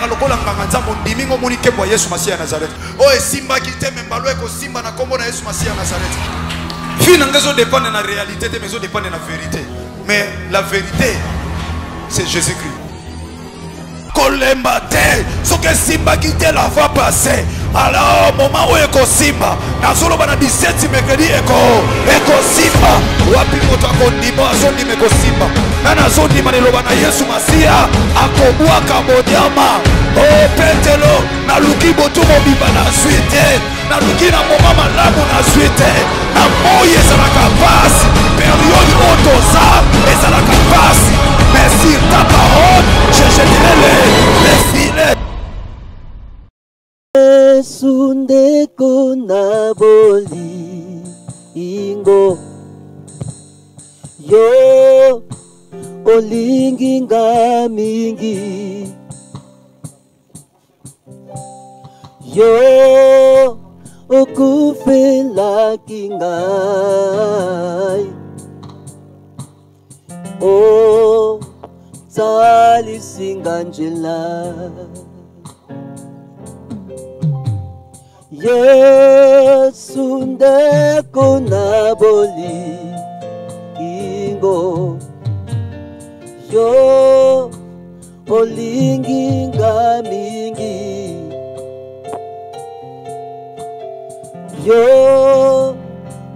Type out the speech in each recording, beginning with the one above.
oyaka lokola nganga nzambe ondimi ngo moni kebo Yesu Masiya Nazareth. Oh esimba kite membalo eko simba na kombo na Yesu Masiya Nazareth. Fina ngezo dépendre na réalité mais zo dépendre na vérité. Mais la vérité c'est Jésus-Christ. Kolemba te, ce que simba kite la va passer. Alors moment où eko simba, na solo bana 17 mercredi eko simba. Wapi moto akondima azondi meko simba. Nana zondi maneloba na Yesu Masiya akobwaka bonyama. Oh petelo na luki boto mobimba na suite. Na luki na moma malamu na suite. Na moye ezalaka pasi. Période otoza ezalaka pasi. Mais sur ta parole, je jeterai les filets. Sunde kona boli ingo yo olingi ngamingi yo okufela kingai o tali singanjela Yesu ndeko na boli ingo yo olingi ngamingi yo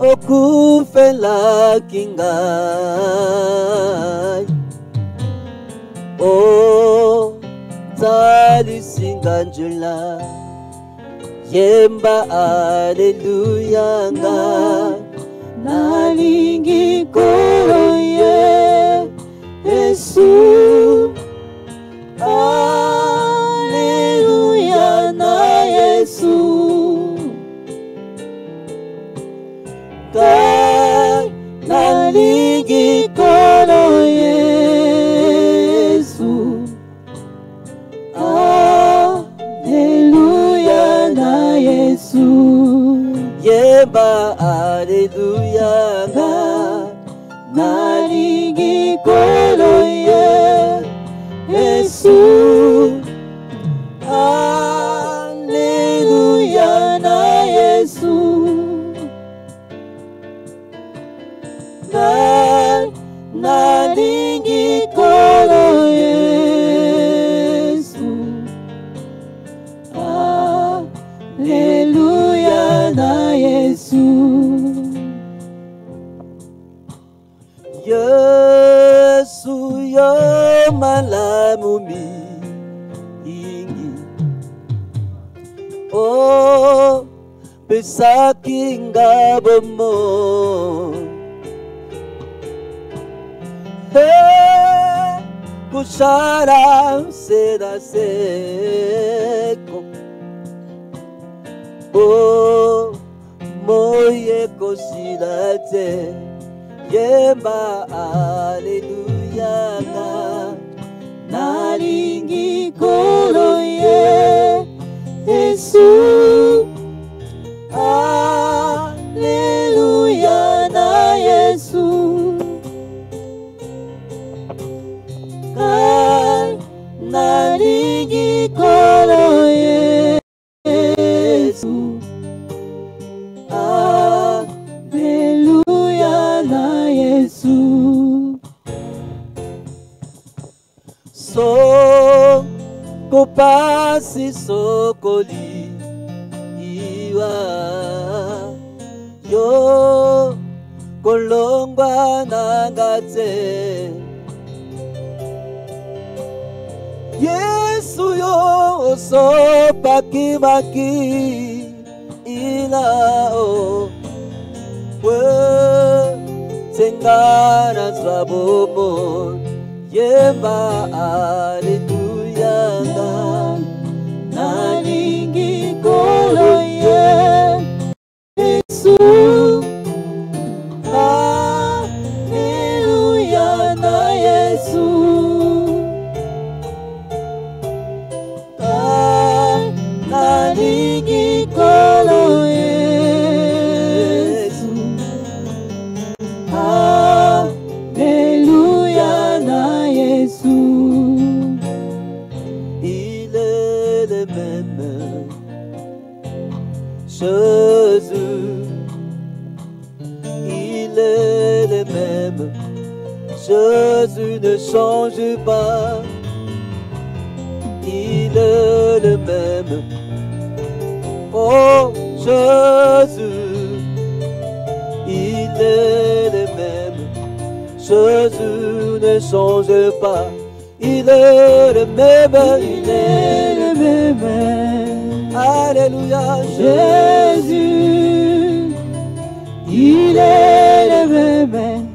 okufela kingai o tali singanjula Yemba Alleluia nga nalingi koroye Yesu Alleluia na Yesu Kai nalingi koroye Yesu Yesu Yemba Alleluia nalingi koroye Yesu Alleluia na Yesu nalingi koroye Alleluia na Yesu Yesu yo malamu mingi Oh besaki ngabomo Hey kushara seda seko Oh, moye kosilate Yemba Alleluia nalingi koroye Yesu Alleluia na Yesu nalingi koroye Alleluia na Yesu So kopasi sokoli iwa Yo kolongwa nangate Yesu yo so pakimaki ilao we tengana zwabomo Yemba Alleluia nalingi koroye Yesu Alleluia na Yesu nalingi koroye Yesu Alleluia na Yesu Il est le même. Jésus, il est le même. Jésus ne change pas. Il est le même. Oh Jésus, il est le même. Jésus ne change pas. Il est le même. Il est le même. Alléluia. Jésus, il est le même.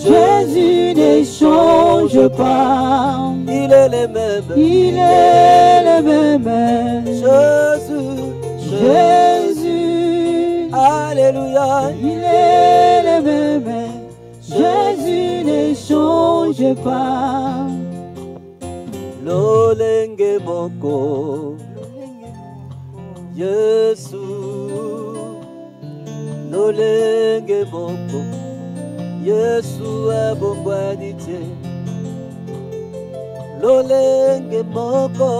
Jésus ne change pas. Il est le même. Il est le même. Jésus, Jésus, alléluia. Il est le même. Jésus ne change pas. Lolenge moko Yesu, lolenge moko Yesu abongwanite. Lolenge moko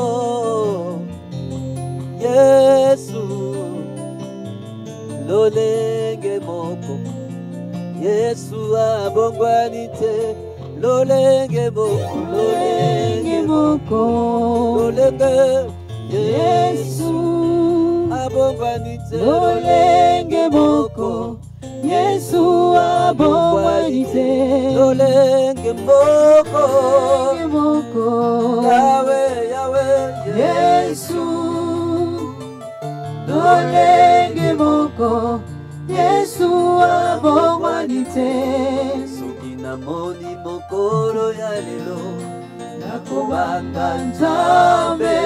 Yesu, lolenge moko Yesu abongwanite. Lolenge moko, lolenge moko, lolenge Yesu abongwanite. Lolenge moko Yesu abongwanite. Lolenge moko, Yahweh, Yahweh, Yesu. Lolenge moko Yesu abongwanite. Soki namoni mokolo ya lelo nakobanga Nzambe.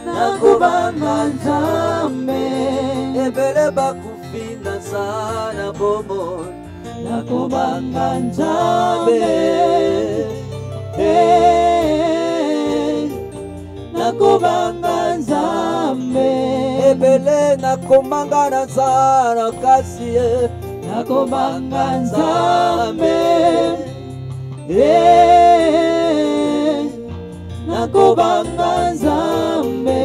Nakobanga Nzambe. Ebele bakufi na sana bomo. Nakobanga Nzambe. Nakobanga Nzambe. Ebele nakomanga na sana kasi. Nakobanga Nzambe. Nakobanga Nzambe.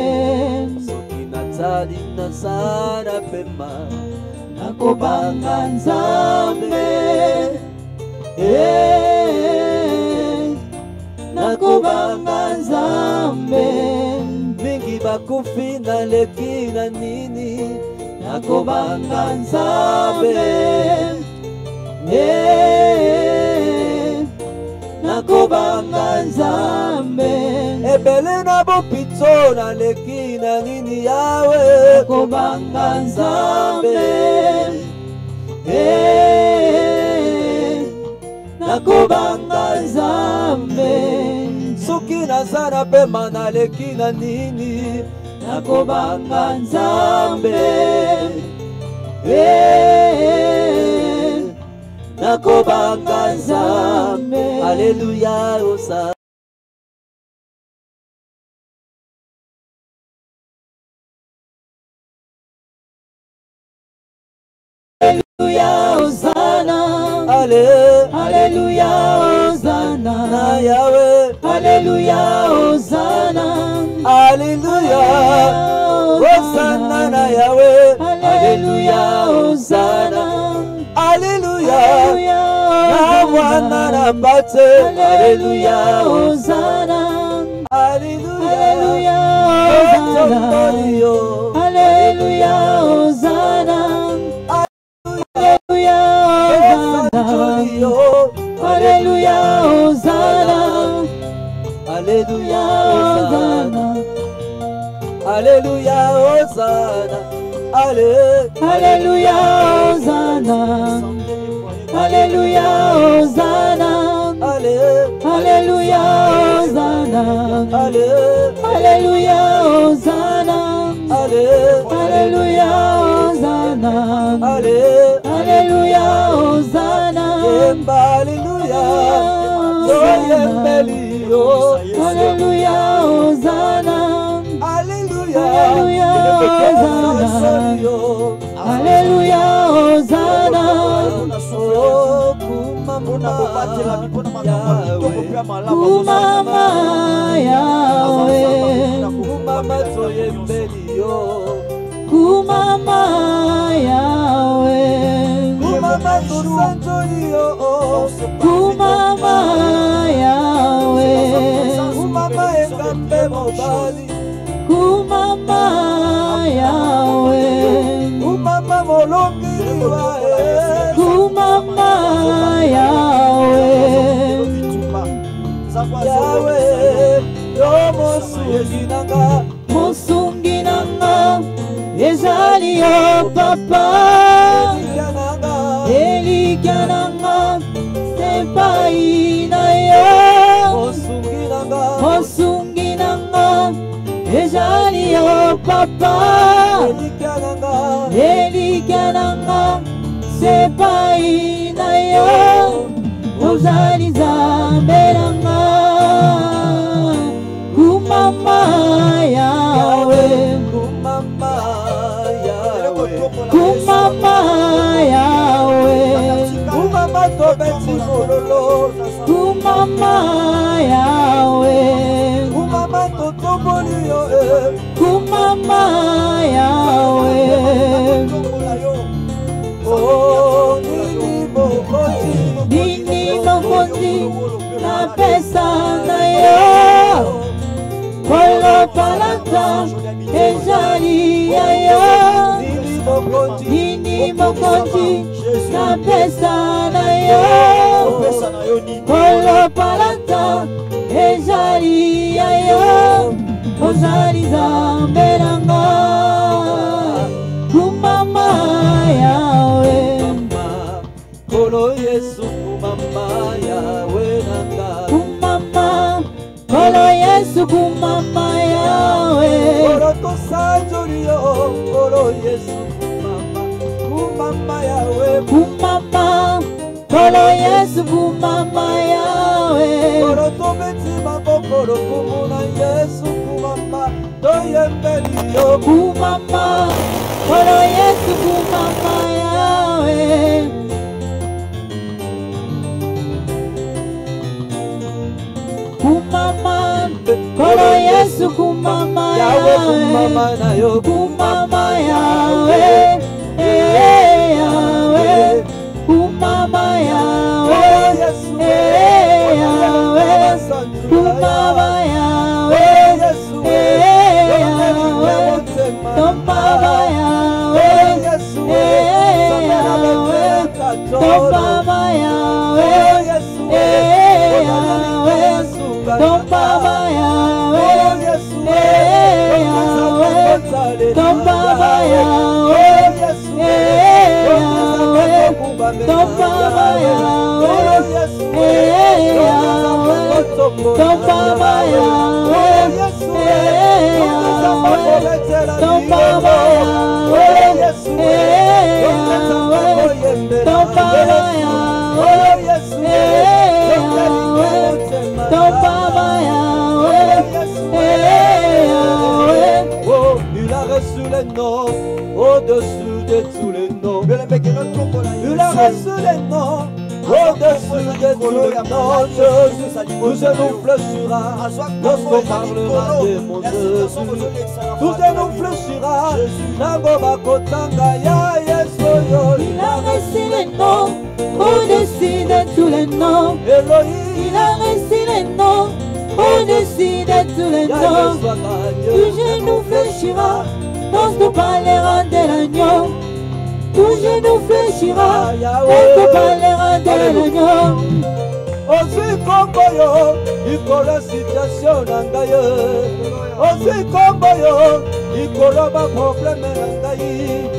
Soki natali na sana pema. Nakobanga Nzambe. Nakobanga Nzambe. Mingi bakufi na leki na nini. Nakobanga Nzambe. Nakobanga Nzambe. Ebele na bopito na leki na nini yawe. Nakobanga Nzambe. Nakobanga Nzambe. Soki nazana pema na leki na nini. Nakobanga Nzambe. Nakobanga Nzambe. Alléluia, Hosanna. Alléluia, Hosanna. Alléluia, Hosanna. Na Yahweh. Alléluia, Hosanna. Alléluia, Hosanna na Yahweh. Alléluia, Hosanna. Alléluia, na mwana na bate. Alléluia, Hosanna. Alléluia, Hosanna. Alléluia, Hosanna. Alléluia, Hosanna. Alléluia, Hosanna. Alléluia, Hosanna. Alléluia, Hosanna. Alléluia, Hosanna. Alléluia, Hosanna. Alléluia, Hosanna. Alléluia, Hosanna. Alléluia, Hosanna. Alléluia, Hosanna. Alléluia, Alléluia, Hosanna. Alléluia, Hosanna. Alléluia, Hosanna. Oh, kumama, mosungi nanga ezali yo papa elikya nanga sepai na yo mosungi nanga ezali yo papa elikya nanga sepai na yo ozali nzambe nanga kumama yawe kumama yawe kumama yawe kumama tobeti mololo kumama yawe kumama totoboli yo kumama yawe oh nini mokondi na pesa na yo kolo palata ezali ya yo nini mokondi na pesa na yo kolo palata ezali ya yo ozali nzambe nanga kumama yawe kolo Yesu kumama yawe nanga kumama kolo Yesu kumama yawe kolo tosanjoli yo kolo Yesu kumama yawe kumama kolo Yesu kumama yawe kolo tobeti mabokolo kumuna Yesu kumama toyembeli yo kumama kolo Yesu kumama yawe kumama kolo Yesu kumama yawe kumama na yo kumama yawe yawe kumama yawe yawe kumama yawe yawe tomama yawe yawe tomama yawe yawe Tombaba yawe, yawe, tombaba yawe, yawe, tombaba yawe, yawe, tombaba yawe, yawe, tombaba yawe, yawe, tombaba oh, il a reçu les noms au-dessus de tous les noms. Il a reçu les noms au-dessus de tous les noms. Jésus, tout genou fléchira lorsqu'on parlera de mon Jésus. Tout genou fléchira. Il a reçu les noms au-dessus de tous les noms. Il a reçu les noms au-dessus de tous les noms. Tout genou fléchira lorsqu'on parlera de l'agneau. Tout genou fléchira lorsqu'on parlera de l'agneau. Aussi comme yo, il colle la situation nangaye. Aussi comme yo, il colle ma problème nangaye.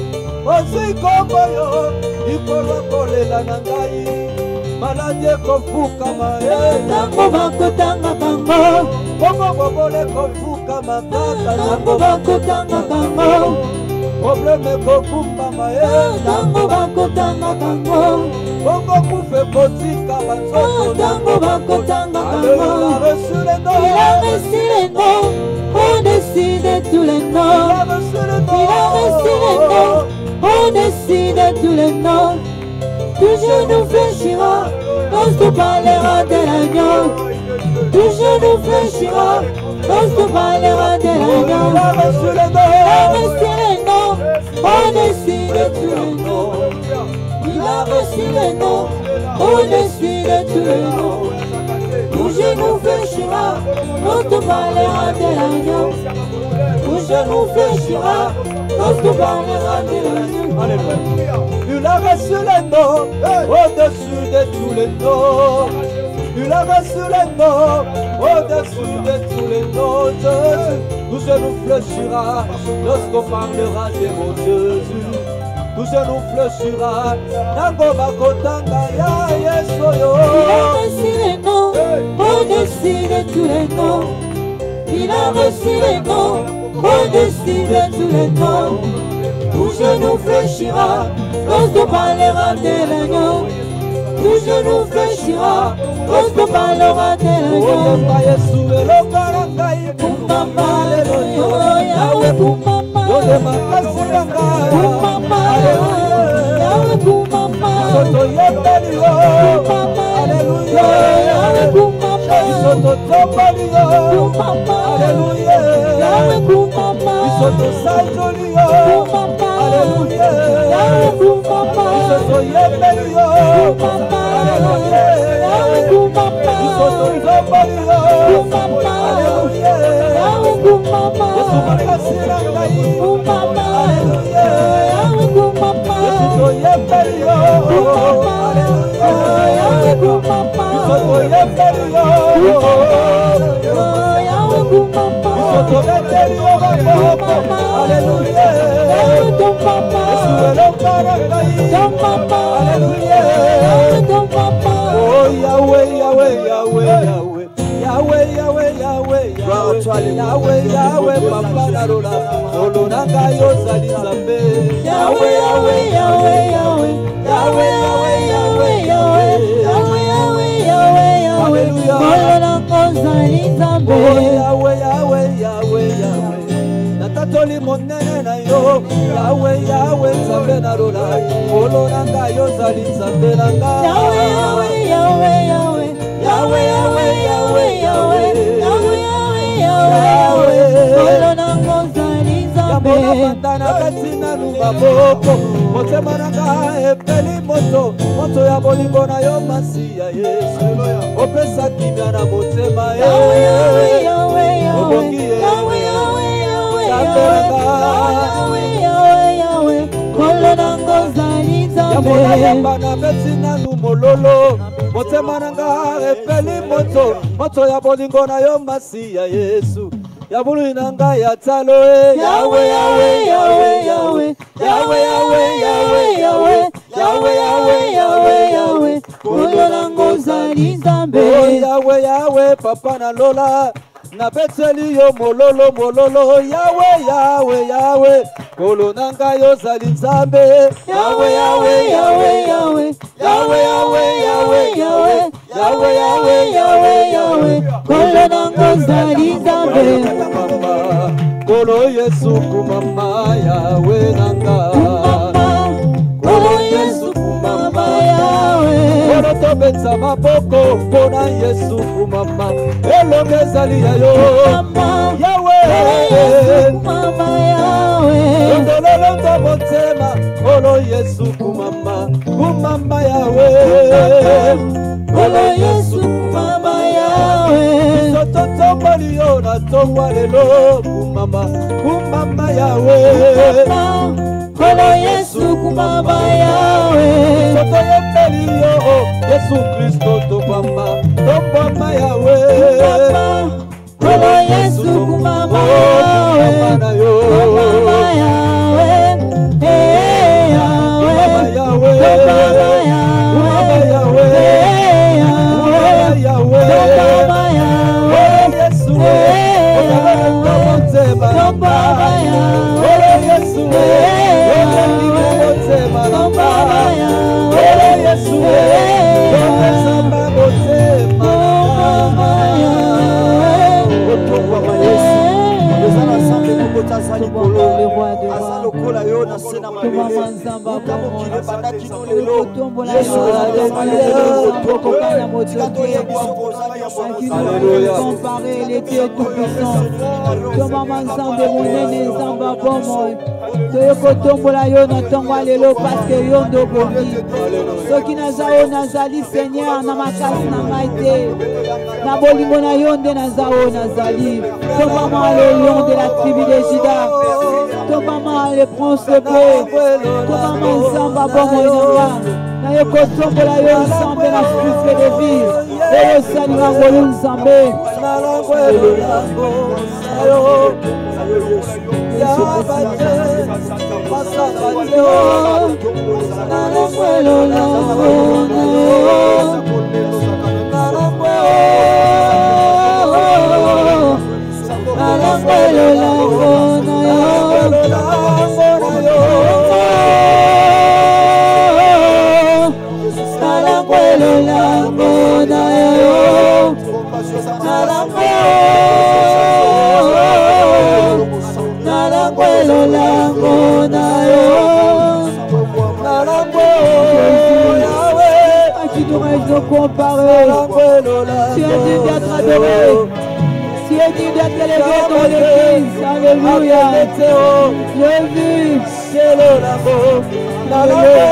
Aussi comme yo, il colle la nangaye. Maladie kofuka mae tango bakotanga kango bongo bobole kofuka makata tango bakotanga kango problème kokumba mae tango bakotanga kango bongo kufe kotika banzoko tango bakotanga kango il a reçu les noms au-dessus de tous les noms. Il a reçu les noms au-dessus de tous les noms. Tout genou fléchira lorsqu'on parlera de l'agneau. Tout genou fléchira lorsqu'on parlera de l'agneau. Il a reçu les noms au-dessus de tous les noms. Il a reçu les noms au-dessus de tous les noms. Tout genou fléchira lorsqu'on parlera de l'agneau. Tout genou fléchira lorsqu'on parlera de l'agneau. Alléluia. Il a reçu les noms au-dessus de tous les noms. Il a reçu les noms, au-dessus de tous les noms, Jésus. Tout genou fléchira lorsqu'on parlera de mon Jésus. Tout genou fléchira, Nango Bakotanga ya Yesoyo. Il a reçu les noms, au-dessus de tous les noms. Il a reçu les noms, au-dessus de tous les noms. Tout genou fléchira lorsqu'on parlera de l'agneau. Tout genou fléchira lorsqu'on parlera de l'agneau. Kumama, Yahweh Kumama, Kumama, Yahweh Kumama, Alléluia, Yahweh Kumama, Kumama, Alléluia, Yahweh Kumama, Kumama, Alléluia, Yahweh Kumama, Kumama, Yahweh Kumama, Yahweh, Papa Narola, Olonanga Yozali Zambe. Yahweh, Yahweh, Yahweh, Yahweh, Yahweh, Yahweh, Yahweh, Yahweh, Yahweh, Yahweh, Yahweh, Olonanga Yozali Zambe. Yahweh, Yahweh, Yahweh, Yahweh, Natatoli monene na yo. Yahweh, Yahweh, Zambe Narola, Olonanga Yozali Zambe Nanga. Yahweh, Yahweh, Yahweh, Yahweh, Yahweh, Yahweh, Yahweh, Yahweh, Yahweh. Yamona katina nunga boko motema nanga epeli moto moto ya bolingo na yo masiya Yesu opesa kimia na motema Yahweh Yahweh Yahweh Yahweh Yahweh kolonango zali zambe yambana betina numololo motema nanga epeli moto moto ya bolingo na yo masiya Yesu Yabulu inanga ya talo Yahweh Yahweh Yahweh Yahweh Yahweh Yahweh Yahweh Yahweh Yahweh Yahweh Yahweh kolonango zali zambe Yahweh Yahweh Papa na lola na beteli yo mololo mololo Yahweh Yahweh Yahweh kolonanga yo zali zambe Yahweh Yahweh Yahweh Yahweh Yahweh Yahweh Yahweh Yahweh Yahweh Yahweh Yahweh Yahweh kolonanga zali zambe Kolo Yesu kumama Yahweh nanga Kolo Yesu kumama Yahweh Kolo tobetsa maboko Kona Yesu kumama Elonge zali ya yo Yahweh kumama Yahweh Ondololo motema Kolo Yesu kumama Kumama Yahweh Kolo Yesu kumama Yahweh Soto tomboli yo na tongwa lelo Kumama Kumama Yahweh Kolo Yesu kumama Yahweh Soto yembeli yo Yesu Kristo tobamba Tobamba Yahweh Kolo Yesu kumama Yahweh Kumama Yahweh Yahweh Kumama Yahweh Kumama Yahweh Yahweh Kumama Yahweh Yesu Kumama Yahweh Yesu Toyokotombola yo na tongwa lelo parce que yo ndo bomi soki nazao nazali Seigneur na makasi na ngai te na bolingo na yo nde nazao nazali tombama le lion de la tribu de Juda tombama le prince de paix tombama nzamba bomo inanga na yokotombola yo nzambe na souffle de vie oyosalira ngolo nzambe comparé. Tu es digne d'être adoré. Tu es digne d'être élevé dans l'église. Alléluia. Je vis. Alléluia.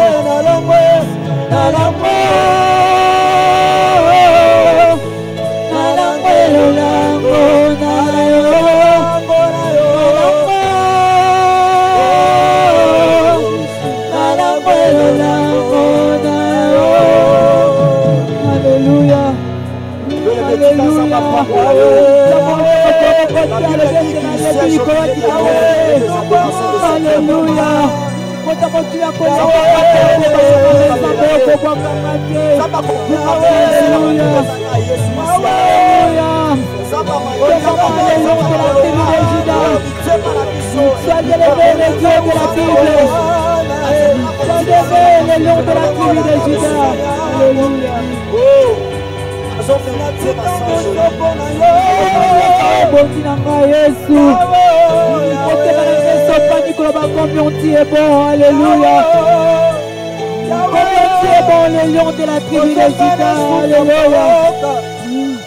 Le lion de la tribu de Juda. Alléluia.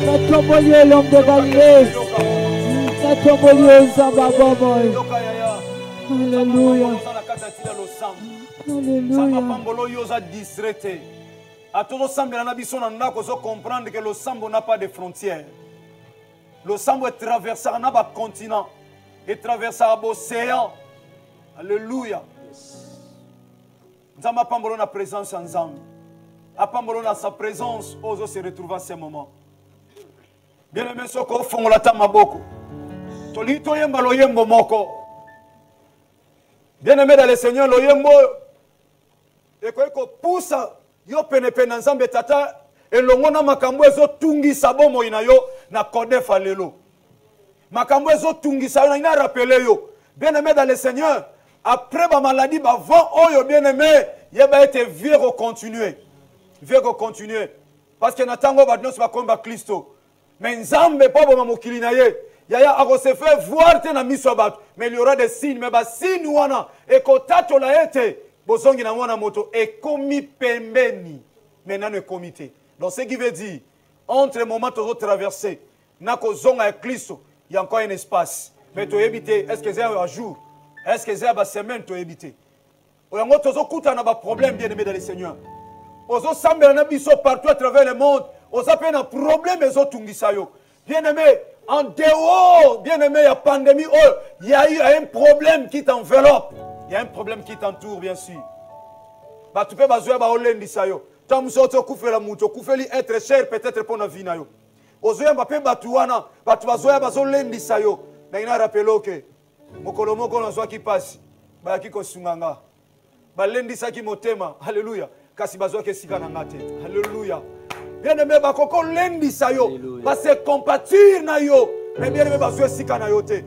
Notre Dieu, l'homme de Galilée. Notre Dieu, Zamba Boboy. Alléluia. Alléluia. À tout ensemble, on a comprendre que le sambo n'a pas de frontières. Le sambo est traversé à un continent et traversé à l'océan. Alléluia. Nous avons la présence ensemble. Apambolo na sa présence, ose se retrouver à ce moment. Bien aimé, ce qu'on fait, on l'attend maboko. Tolito yemba lo yembo moko. Bien aimé dans le Seigneur, lo yembo. Et qu'on pousse, yo pene pene nzambe tata. Et l'ongona makambo ezo tungi sabomo inayo na kode falelo. Makambo ezo tungi sa ina rappelé yo. Bien aimé dans le Seigneur, après ma maladie, avant oyo bien aimé, yeba été vieux continuer. Vieux continuer. Parce que natango badnos va komba Kristo. Mais nzambe pa bo mokili na ye. Yaya a se fait voir te na miso bat. Mais il y aura des signes, mais ba signes wana e ko tato la ete bozongi na mwana moto e komi pembeni. Maintenant le comité. Donc ce qui veut dire entre les moments où traverser na ko zonga e Kristo, il y a encore un espace. Mais tu éviter est-ce que c'est un jour? Est-ce que c'est une semaine tu éviter? Oyango tozo kuta na ba problème bien aimé dans le Seigneur. Ozo sambe na biso partout à travers le monde. Ozo peine un problème ezo tungisa yo. Bien aimé, en dehors, bien aimé, il y a pandémie, il y a eu un problème qui t'enveloppe. Il y a un problème qui t'entoure bien sûr. Ba tu peux bazoya ba olendi sa yo. Tam soto kufela muto, kufeli être cher peut-être pour na vie na yo. Ozo ya mbape batuana, batu bazoya bazolendi sa yo. Na ina rappelo que mokolo moko na zwa ki passe. Ba ki ko sunganga. Ba lendi sa ki motema. Alléluia. Kasi bazoya ke sika na ngate. Alléluia. Bien aimé bakoko lendi sa yo. Ba se compatir na yo. Mais bien aimé bazoya sika na yo te.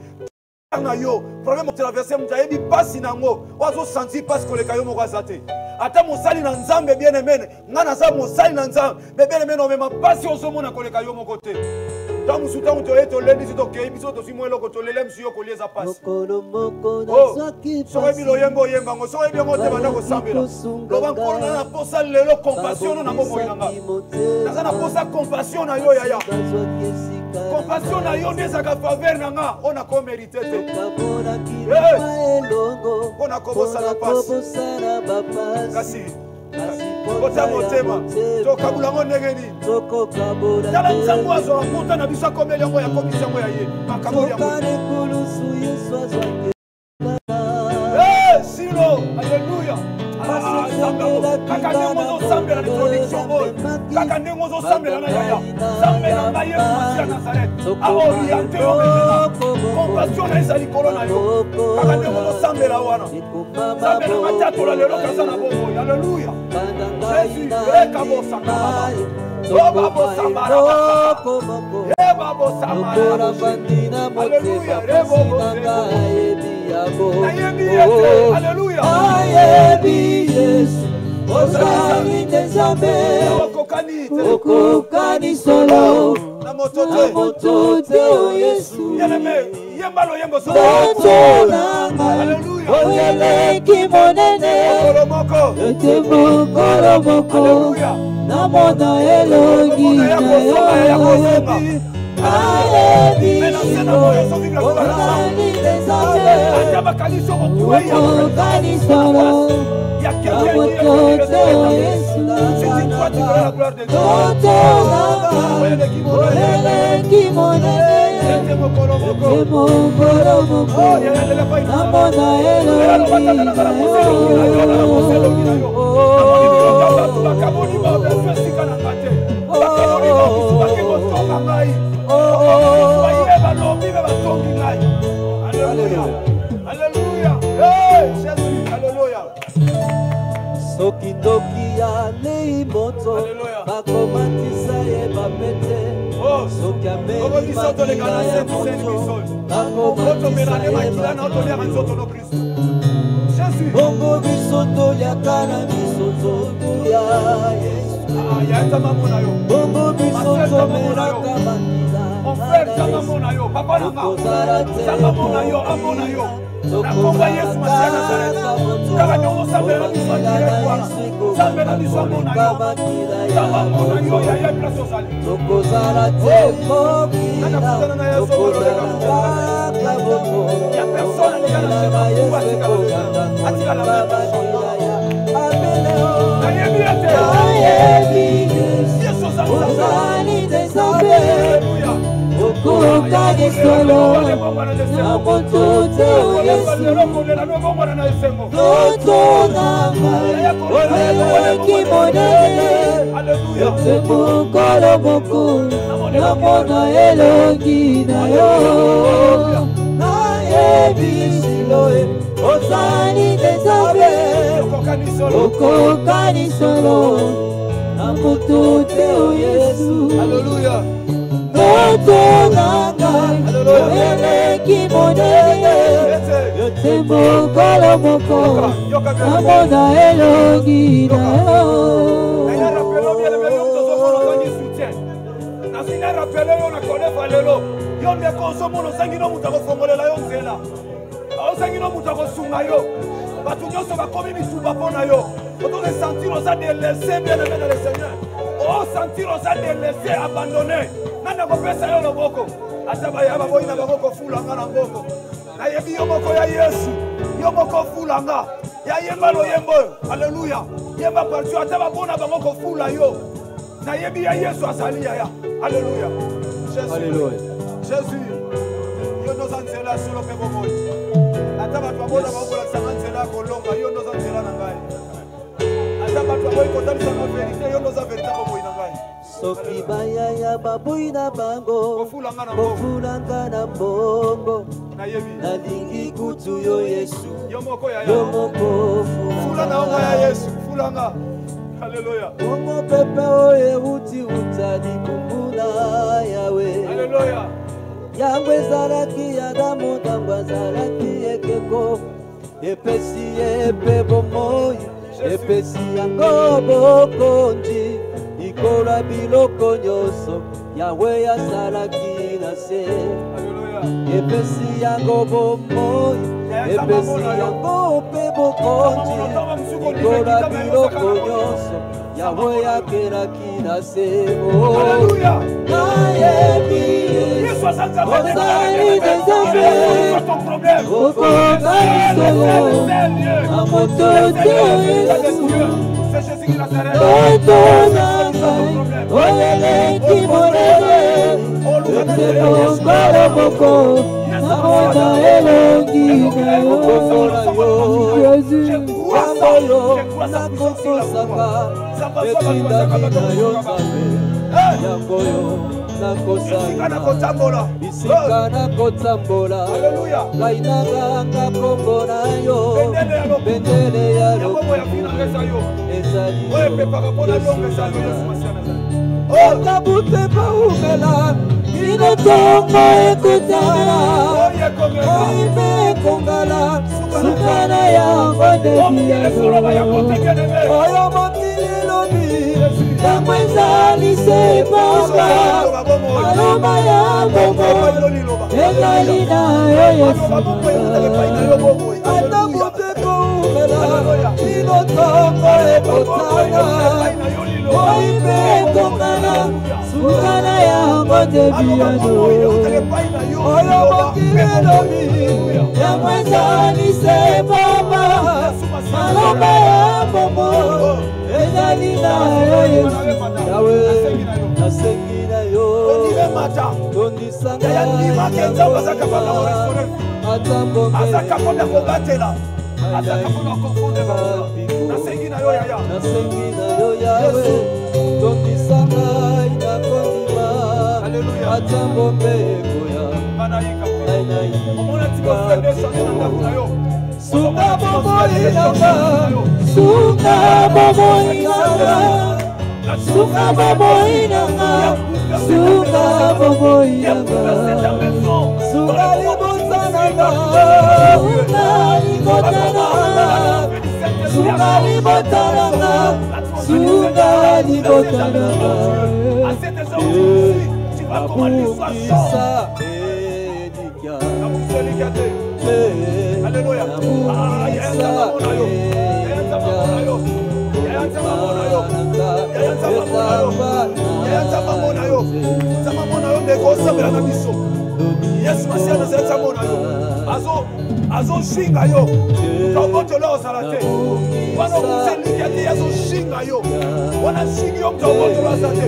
Na yo, problème traverser mutayebi pasi nango. Ozo sentir parce que le kayo moko azate. Ata mosali na nzambe bien aimé. Ngana za mosali na nzambe. Mais bien aimé no mema pasi ozo mona ko le kayo moko te. Tant musuta muto eto lendi zito ke biso to simo eloko to lelem siyo ko lieza pasi. So ebi lo yembo yemba ngo so ebi ngo te bana ko sambela. Lo ban ko na posa lelo compassion na bomo inanga. Na na posa compassion na yo yaya. Compassion na yo desaka faveur nanga ona ko mériter te. Ona ko bosa na pasi. Kasi Kota motema, toka bulango negeni. Tala nzambo azo raconta na biso komeli yango ya komisi yango ya ye. Makambo ya silo, alléluia. Kaka nemo no sambe la introduction boy. kaka ndenge ozosambela na yaya sambela ngai yesu masiya nazareth aoriente yo maintenant compassion na eza likolo na yo kaka ndenge ozosambela wana sambela matatola lelo kaza na bomoi alleluya jésus eka bosakababa oba bosambala eba bosambala alleluya rebo nayebi ete alleluya nayebi yesu ozali nzambe okokani solo na moto te o yesu oyeleki monene ete mokolo moko namona elongi na yo nayebi ozali nzambe okokani solo soki ndoki ya lei moto bakomatisa ye bapete soki ameli makila ya moto bakomatisa ye bapete bongo biso toliaka na misozo ya yesu bongo biso tomelaka makila okozala te nakomba yesu masiya nazareth kaka ndongo sambela biso direct wana sambela biso amona yo samba mona yo yaya place ozali tokozala te kokila tokozala kaka boto ya personne atikala shema atikala nayebi ete yesu ozali nzambe okokani solo na moto te o yesu totonanga oleleki monene ete mokolo moko namona elongi na yo nayebi siloe ozali nzambe okokani solo na moto te o yesu alleluya totonanga oyeleki monene yote mokolo moko namona elongi na yo nasinga rapele yo na kolefa lelo yo ndeko ozomona ozangi no moto akofongolela yo nzela ozangi no moto akosunga yo bato nyonso bakomi misuba mpo na yo otokosentir oza delese bien aimé dans le seigneur osentir oza delese abandonné nani akopesa yo loboko ata baya baboyi na bango kofulanga na mboko nayebi yo moko ya yesu yo moko fulanga yayemba loyembo oyo alleluya yemba parti ata babona bango kofula yo nayebi ya yesu azali yaya alleluya jésus yo ndoza nzela solo mpe bomoi ata bato babona bakolakisanga nzela kolonga yo ndoza nzela na ngai ata bato baboyi kotalisanga verité yo ndoza verité bomoi na ngai soki bayaya baboyi na bango kofulanga na mbongo nalingi kutu yo yesu yo moko fulanga onga ya yesu fulanga alleluya bongo pepe oyo euti utali kumbuna yawe alleluya yango ezalaki yadamu ntango azalaki ekeko epesi epe bomoi epesi yango bokonzi ikola biloko nyonso yawe yazalaki na se epesi yango bomoi epesi yango mpe bokonzi ikola biloko nyonso yawe yakelaki na se nayebi ozali nzambe okokani solo na moto te yesu totonanga oyeleki monene ete mokolo moko namona elongi na yo yesu oyo nakokosaka etinda mina yo nzambe yango oyo nakosala bisika nakotambola ngai naganga kombo na yo bendele ya lokumu ezali okabute baumela bino tongo ekutana oibe ekongala sukana yango ndebiyayo oyo mokili lobi yango ezali se pamba maloba ya bongo ezali na yo yesu ata bute baumela bino tongo ekutana oibe ekongala sukana yango ndebiyayo oyo mokili lobi yango ezali se pamba maloba ya bongo ezali na yo yesu yawe nasengi na yo tondisanga ata mbonge nasengi na yo yawe tondisanga inakondima ata mbonge ekoya suka bomoinanga suka bomoinanga suka bomoinanga suka bomoinanga suka libotananga suka libotananga suka libotananga suka libotananga abukisa elikya Alléluia. Yes, Masia Nazareth amona yo. Azo shinga yo. Toboto lo salate. Wana kuseli yati azo shinga yo. Wana shinga yo toboto lo salate.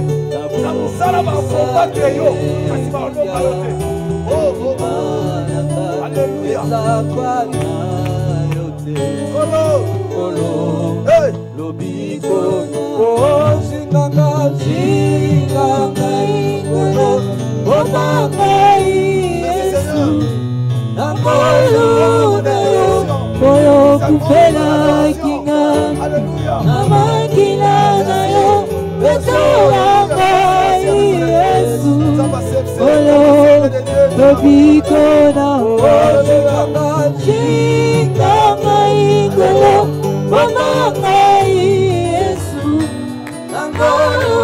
Na musala ba combattre yo. Kasi ba lo balote. Oh. Alléluia. Kolo. Hey. Lobiko. Oh, shinganga ikolo. Omangai Yesu. Nakolo na yo. Koyo kufela kinga. Namakina na yo. Besowangai Yesu. Kolo. Lobiko na shinganga ikolo. Omangai Yesu. Nakolo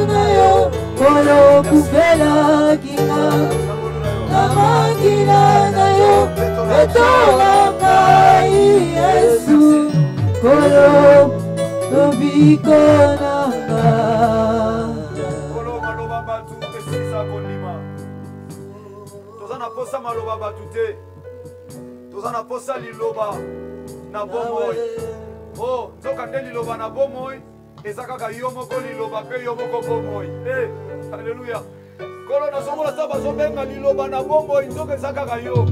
na yo. Kolo kufela kinga. Namakina na yo. Besowangai Yesu. Kolo. Lobiko na tozana posa maloba batute tozana posa liloba na bomoi oh nzoka nde liloba na bomoi eza kaka yo moko liloba pe yo moko bomoi alleluya kolo nazongola ta bazobenga liloba na bomoi nzoka eza kaka yo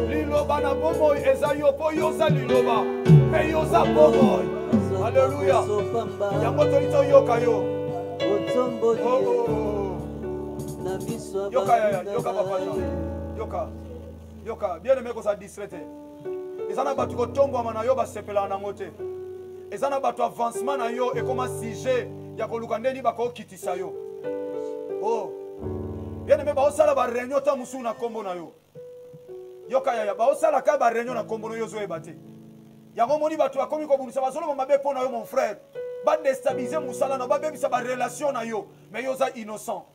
liloba na bomoi eza yo po yo za liloba pe yo za bomoi alleluya yango toito yoka yo yoka papa yoka bien aimé ko sa distraite ezana batu ko tongwa na yo basepela na ngote ezana batu avancement na yo et comme sujet ya ko luka ndeni ba ko kitisa yo oh bien aimé ba osala ba réunion ta musu na kombo na yo yoka ba osala ka ba réunion na kombo no yo zo ebate yango moni batu akomi ko bunisa bazolo mabe pona yo mon frère ba déstabiliser musala na ba bebisa ba relation na yo mais yo za innocent.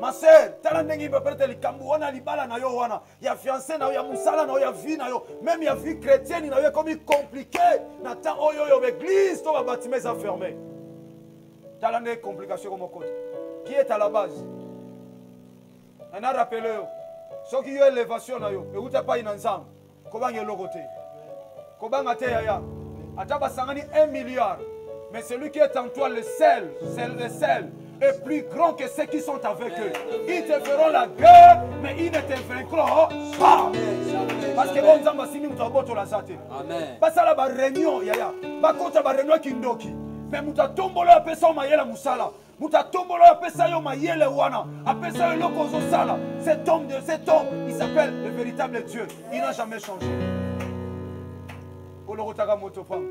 Ma sœur, tala ndenge peut-être likambu wana libala na yo wana ya fiancé na yo ya musala na yo ya vie na yo même ya vie chrétienne na yo comme compliqué na temps oyo yo église to ba bâtiment ça fermé. Tala ndenge complication comme côté. Qui est à la base? On a rappelé yo. Ce qui yo élévation na yo, euta pa inanzam. Kobanga logoté. Kobanga te ya. Ata basangani 1 milliard. Mais celui qui est en toi le sel, c'est le sel. est plus grand que ceux qui sont avec eux. Ils te feront la guerre, mais ils ne te vaincront pas. Parce que bon Nzamba simi mutaboto la zate. Amen. Parce que la réunion yaya, ba kota ba réunion kindoki. Mais mutatombola pesa mayela musala. Mutatombola pesa yo mayele wana. Apesa yo loko sala. Cet homme, il s'appelle le véritable Dieu. Il n'a jamais changé. Olorotaka motofam.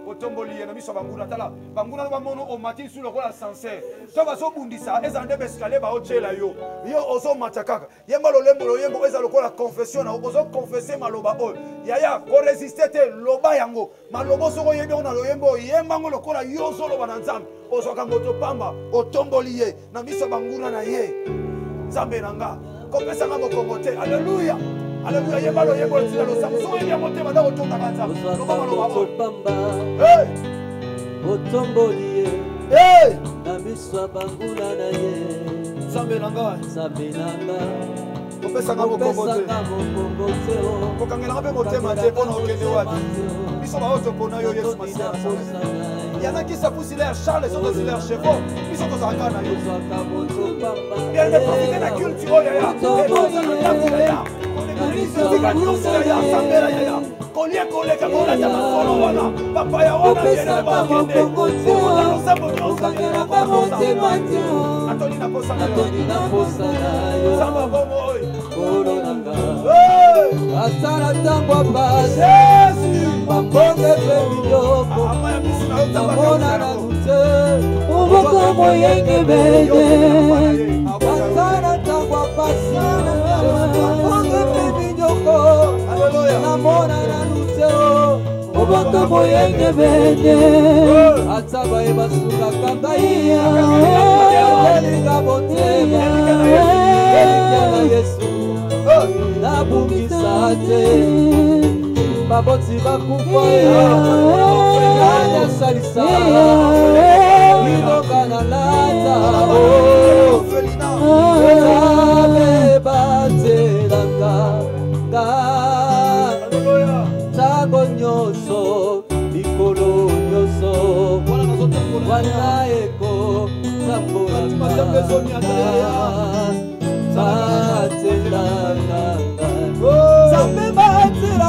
Otomboli na miso banguna tala. Banguna ba mono o mati sur le roi sincère. To ba so bundisa ezande bescale ba ochela yo. Yo ozo matakaka. Yemba lo yembo eza lokola confession na ozo confesser maloba o. Yaya ko résister te loba yango. Malobo soko yembe ona lo yembo yemba ngo lokola yo zolo ba nzambe. Ozo ka motopamba otomboli ye na miso banguna na ye. Nzambe nanga. Kopesa nga mokongo te. Alléluia. Alléluia, yebalo yebolo tila lo samso yebya motema da otonda kanza. Hey! Otomboli Hey! na miso bangula na ye. Nzambe nanga. Nzambe nanga. Kopesa nga mokongo te. Kokangela nga mpe motema te mpona okende wapi. Biso baoto mpona yo Yesu Masiya. Yana qui s'appousse l'air Charles et autres l'air chevaux. Ils sont aux arcanes. Bien de profiter de la culture. Baboti bakufa ya salisa inokana lata zabe batelanga tago nyoso ikolo nyoso wana eko zambolanga batelanga zabe batelanga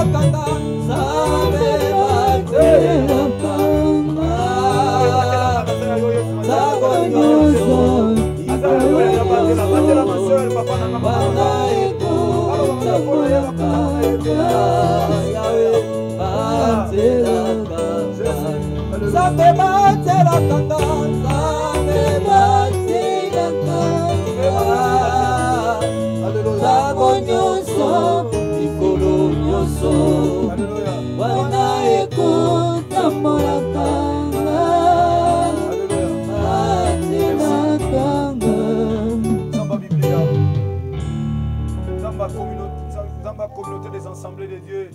communauté des assemblées de Dieu,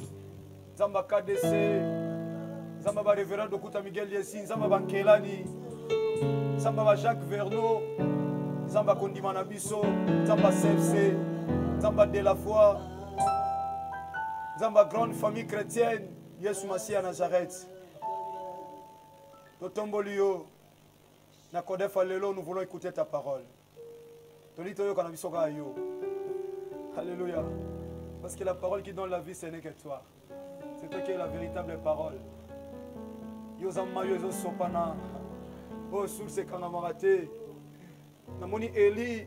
Zamba KDC, Zamba révérend Dokuta Miguel Yessin, Zamba Bankelani, Zamba Jacques Verneau, Zamba Kondimana Bisso, Zamba CFC, Zamba de la foi, Zamba grande famille chrétienne, Yesu Masiya Nazareth. Totombolio, Nakodefa Lelo, nous voulons écouter ta parole. Tolito Kanabisoga Yo. Alléluia. Parce que la parole qui donne la vie, ce n'est que toi. C'est toi qui es la véritable parole. Yozama yozo sopana. Oh, sur ce kangamarate. Namoni Eli,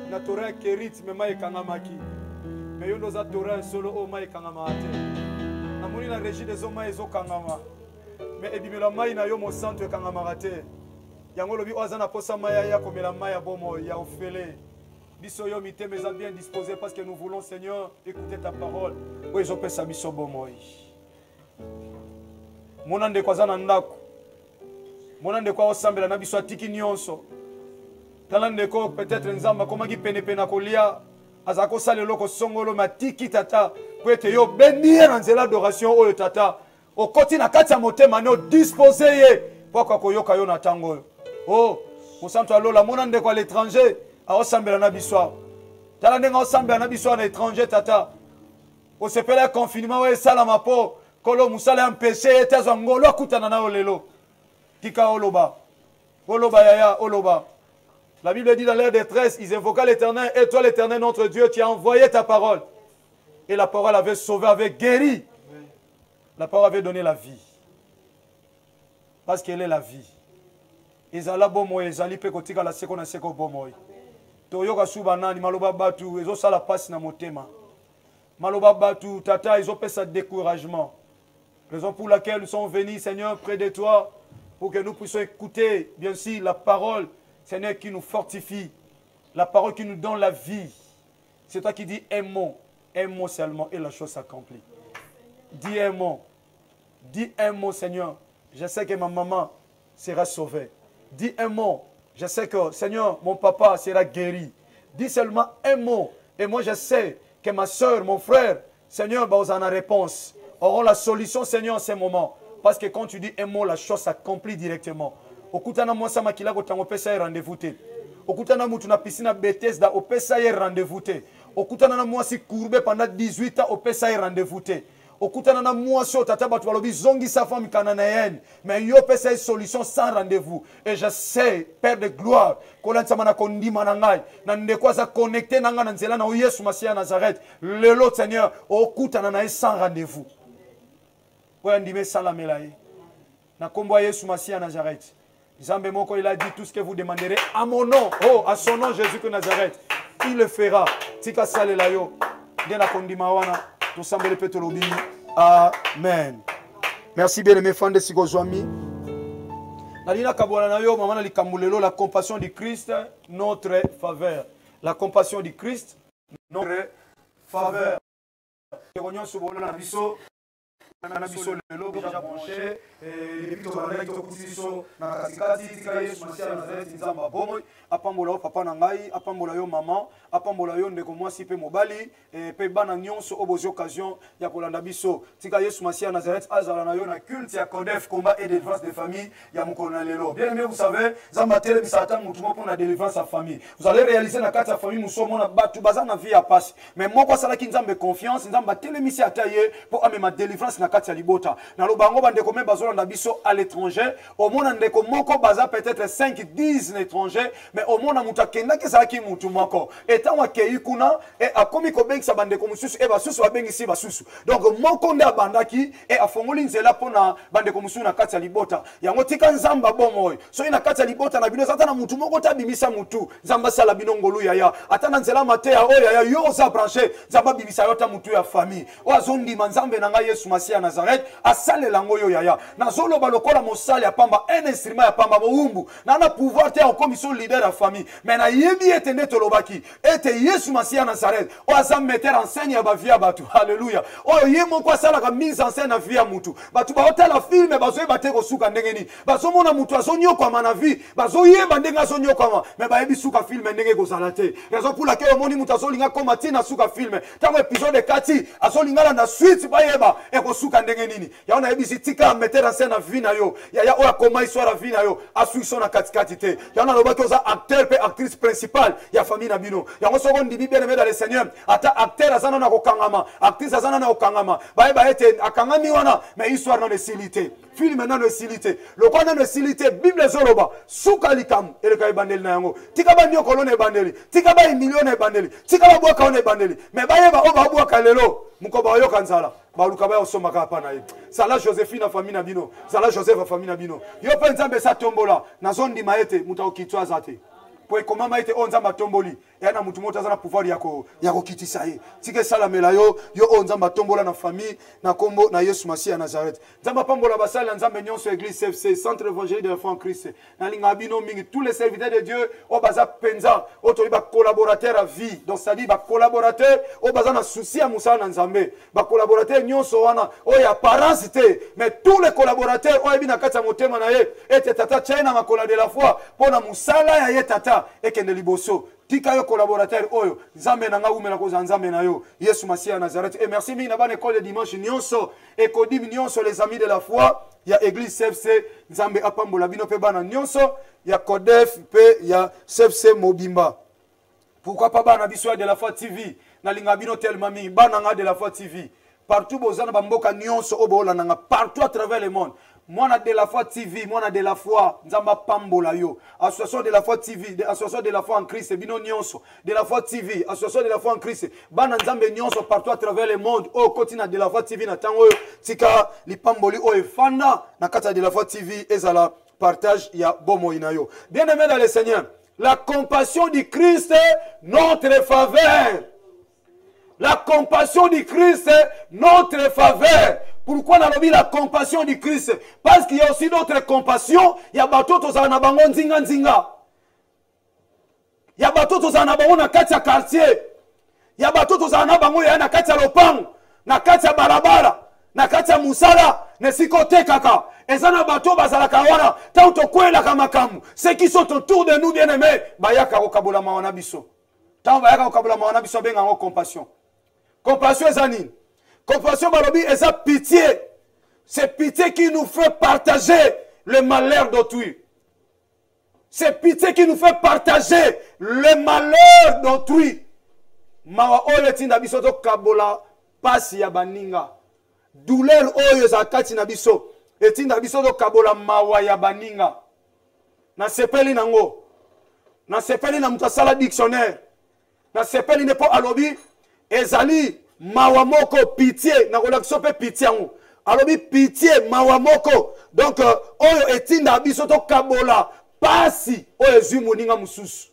na Torah kerit, mais maï kangamaki. Mais yo noza Torah solo o maï kangamarate. Namoni la régie des hommes ezo kangama. Mais ebimela maï na yo mo centre kangamarate. Yango lobi ozana posa maï ya komela maï ya bomo ya ofele. Bisoyo mité mais bien disposé parce que nous voulons Seigneur écouter ta parole. Oui, je peux ça biso bomoy. Monande kwa zana ndako. Monande kwa osambela na biso atiki nyonso. Talande ko peut-être nzamba komaki pene kolia azako sale loko songolo matiki tata ko ete yo bénir en zela d'adoration oyo tata. Okoti na kati ya motema no disposé ye kwa koyoka yo na tango. Oh, mosanto alola monande kwa l'étranger. A osambela na biswa. Tala ndenga osambela na biswa na étranger tata. O sepela confinement we sala mapo kolo musala empêché etazo ngolo kutana na olelo. Tika oloba. Oloba yaya oloba. La Bible dit dans leur détresse, ils invoquaient l'Éternel. Et toi, l'Éternel, notre Dieu, tu as envoyé ta parole. Et la parole avait sauvé, avait guéri. La parole avait donné la vie. Parce qu'elle est la vie. Ezala bomoy, ezali pe kotika la seko na seko bomoy. Toyoka suba nani, maloba batu, ezo sala passe na motema. Maloba batu, tata, ils ont fait ça découragement. Raison pour laquelle nous sommes venus, Seigneur, près de toi, pour que nous puissions écouter, bien sûr, la parole, Seigneur, qui nous fortifie, la parole qui nous donne la vie. C'est toi qui dis un mot seulement, et la chose s'accomplit. Dis un mot, Seigneur, je sais que ma maman sera sauvée. Dis un mot, je sais que, Seigneur, mon papa sera guéri. Dis seulement un mot, et moi je sais que ma soeur, mon frère, Seigneur, vous en a réponse. Auront la solution, Seigneur, en ce moment. Parce que quand tu dis un mot, la chose s'accomplit directement. Okutana moi sama kila kotango pesa rendez-vous te. Okutana mutu na piscine Bethesda au pesa rendez-vous te. Okutana na moi si courbé pendant 18 ans au pesa rendez-vous te. Okutana na moi so tata batu balobi zongi sa femme kananayen. Mais yo pesa solution sans rendez-vous. Et je sais, Père de gloire, kolantsama na kondima na ngai, na ndeko za connecter na nga na nzela na Yesu Masia Nazareth. Le lot Seigneur, okutana na sans rendez-vous. Ouais, ndime salamela ye. Na kombo Yesu Masia Nazareth. Zambe moko il a dit tout ce que vous demanderez à mon nom. Oh, à son nom Jésus de Nazareth. Il le fera. Tika salela yo. Dena kondima wana. Tout semble petolobi. Amen. Merci bien mes fans de Sigozwami. Nalina kabwana na yo mama na likambulelo la compassion du Christ notre faveur. La compassion du Christ notre faveur. Réunion sur na biso. Na biso lelo déjà branché et puis tozalaki tokuti biso na katikati tika Yesu Masia ya Nazareth nzamba bomoi apambola yo papa na ngai apambola yo maman apambola yo ndeko mwasi pe mobali pe bana nyonso obozi occasion ya kolanda biso tika Yesu Masia ya Nazareth azala na yo na culte ya CODEF combat et délivrance des familles ya mokolo na lelo. Bien aimé, vous savez nzamba telebisa ata mutu moko pour la délivrance à famille. Vous allez réaliser na kati ya famille musomo na batu baza na vie ya passe. Mais moko asalaki nzambe confiance nzamba telemisi ataye pour amema délivrance na kati ya libota. Na lobango bandeko me bazolanda biso à l'étranger, au monde ndeko moko baza peut-être 5-10 étrangers, mais au monde muta kenda ke saki mutu moko. Etant wa kei kuna et akomi ko bengisa bandeko mususu e basusu ba bengisi basusu. Donc moko nda bandaki et afongoli nzela pona bandeko mususu na kati ya libota. Yango tika nzamba bomoy. So ina kati ya libota na bino zata na mutu moko tabimisa mutu. Nzamba sala bino ngolu yaya. Atana nzela matea o yaya yo za brancher. Nzamba bimisa yota mutu ya famille. O azondi manzambe na ngai Yesu Masia Nazareth asale lango yo yaya. Na zolo balokola mosali ya pamba un instrument ya pamba moumbu. Na na pouvoir te en commission leader la famille. Mais na yebi etende tolobaki. Ete Yesu Masia Nazareth. O azam metteur en scène ya ba via batu. Alléluia. O yemo kwa sala ka mise en scène na via mutu. Batu ba hotela film bazo ba te ko suka ndengeni. Bazo mona mutu azonyo kwa mana vie. Bazo yeba ndenga azonyo kwa ma. Mais ba yebi suka film ndenge ko salate. Raison pour laquelle moni mutu azolinga koma tina suka film. Tango épisode 4 azolinga na suite ba yeba e ko suka ndenge nini. Ya ona yebi tika metteur en scène na vie na yo. Ya oya koma histoire na vie na yo. Asuiso na katikati te. Ya ona loba koza acteur pe actrice principale ya famille na bino. Ya ngo soko ndibi bien aimé dans le Seigneur. Ata acteur azana na kokangama, actrice azana na kokangama. Ba ete akangami wana mais histoire na silité. Film na silité. Le quoi na silité Bible zoloba. Suka likamu ele ka bandeli na yango. Tika ba nyo kolone bandeli. Tika ba million na bandeli. Tika ba boka one bandeli. Mais ba yeba o ba boka lelo. Mukoba yo kanzala. Ba lukaba yo somaka hapana ye. Sala Joséphine na famille na bino. Sala Joseph na famille na bino. Yo pe nzambe sa tombola. Na zondi maete muta okitwa zate. Poe koma maete o nzamba tomboli. Ya na mutu mota zana pouvoir yako kitisa ye. Tike sala mela yo o nzamba tombola na famille na kombo na Yesu Masia Nazareth. Nzamba pambola basala nzambe nyonso église CFC centre évangélique de la foi en Christ. Na linga bino mingi tous les serviteurs de Dieu o baza penza o to ba collaborateur à vie. Donc ça dit ba collaborateur o baza na souci à musala na nzambe. Ba collaborateur nyonso wana o ya parents te mais tous les collaborateurs o ebina kata motema na ye et tata China makola de la foi pona musala ya ye tata ekende liboso. Tika yo collaborateur oyo nzambe na nga umela ko nzambe na yo Yesu Masia Nazareth. Et merci mille na ban école de dimanche nyonso et kodim nyonso les amis de la foi ya église CFC nzambe apambola bino pe bana nyonso ya CODEF pe ya CFC Mobimba. Pourquoi pas bana biso de la foi TV na linga bino tellement mi bana nga de la foi TV partout bozana bamboka nyonso obola nanga partout à travers le monde. Moi de la foi TV, moi de la foi Nzamba Pambola yo. Association de la foi TV, association de la foi en Christ, bino nyonso. De la foi TV, association de la foi en Christ. Bana Nzambe nyonso partout à travers le monde. Oh continue de la foi TV na tango tika li pamboli o efanda na kata de la foi TV ezala partage ya bomo inayo. Bien-aimé dans le Seigneur, la compassion du Christ est notre faveur. La compassion du Christ est notre faveur. Pourquoi on a mis la compassion du Christ? Parce qu'il y a aussi d'autres compassions. Il y a bateau tous en abangon nzinga nzinga. Il y a bateau tous en abangon na katia quartier. Il y a bateau tous en abangon ya na katia lopang, na katia barabara, na katia musala, ne sikote kaka. Et ça na bateau bazala kawana. Tant to kwela kamakamu. Ceux qui sont autour de nous bien-aimés, bayaka okabula mawana biso. Tant bayaka okabula mawana biso benga ngo compassion. Compassion ezanine. Compassion balobi et ça pitié. C'est pitié qui nous fait partager le malheur d'autrui. C'est pitié qui nous fait partager le malheur d'autrui. Mawa oyo tinda biso to kabola pasi ya baninga. Douleur oyo za kati na biso. Etinda biso to kabola mawa ya baninga. Na sepeli nango. Na sepeli na mutasala dictionnaire. Na sepeli nepo alobi ezali mawa moko pitié na kolakso pe pitié ngo. Alobi pitié mawa moko. Donc oyo etinda biso to kabola pasi oyo ezui moninga mususu.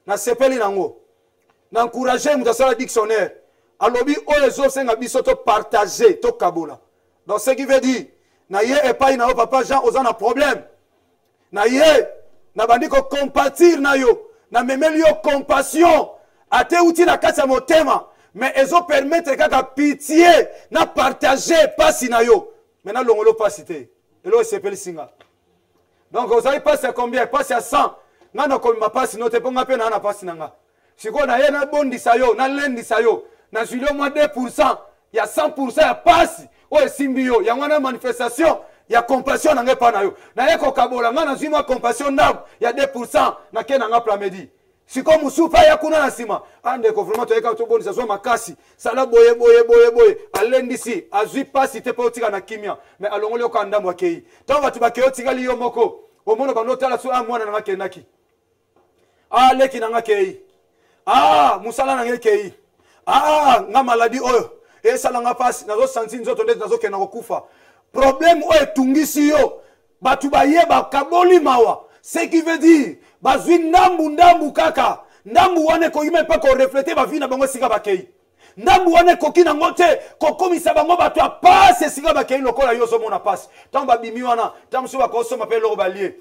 Na sepeli nango. Na encourager mutasala dictionnaire. Alobi oyo ezosenga biso to partager to kabola. Donc ce qui veut dire na ye epai na o papa Jean ozana problème. Na ye na bandi ko compatir na yo. Na memeli yo compassion. Ate uti na kati ya motema. Mais ils ont permis de pitié, de partager, pas si na yo. Maintenant, l'on pas cité. Et là, c'est le singa. Donc, vous allez passer à combien? Passer à 100. Non, non, comme ma passe, non, t'es pas un peu, non, pas si nanga. Si on a un bon disayo, na len disayo, na julio moins 2%, il y a 100%, il y a passe. Oh, simbio, il y a une manifestation, il y a compassion, n'a pas na yo. Na yeko kabola, na zima compassion d'âme, il y a 2%, na ken nanga plamedi. Si comme musupa ya kuna nasima ande ko vraiment toyeka to bonisa so makasi sala boye alendisi azui pasi te potika na kimia mais alongoli ko ndambo akei to batu bakeo tikali yo moko omono banotala so amwana na makenaki leki na ngakei musala na ngekei nga maladi oyo esala nga pasi nazo santi nzoto ndete nazo kena kokufa problème oyo tungisi yo batu bayeba kaboli mawa. Ce qui veut dire, bazui ndambu kaka, ndambu wane ko yime pa ko refléter ba vie na bango sika bakei. Ndambu wane ko kina ngote ko komisa bango ba to passe sika bakei lokola yo so mona passe. Tamba bimi wana, tamsu ba ko so mapele lo balie.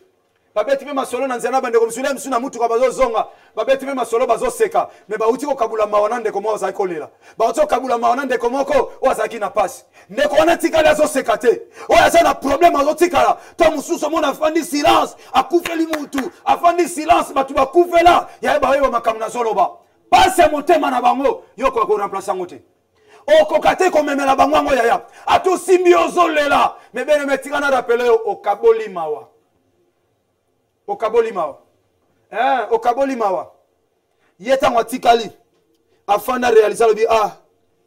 Babeti me masolo na nzana bande ko msule msuna mutu ka bazo zonga. Babeti me masolo bazo seka, me ba uti ko kabula mawana ndeko mo za kolela. Ba uti ko kabula mawana ndeko moko wazaki na passe. Ndeko wana tikala azo sekate. Oya sana problème azo tikala. To mususo mona afandi silence, akufeli mutu, afandi silence batu bakufela. Ya ba yo makamna zoloba. Passe motema na bango, yo ko remplacer ngote. Okokate ko memela bango ngo yaya. Atu simbiozo lela. Me bene metikana rappeler o kaboli mawa. Okabolimawa. Okabolimawa. Yeta watikali. Afanda réaliser le bi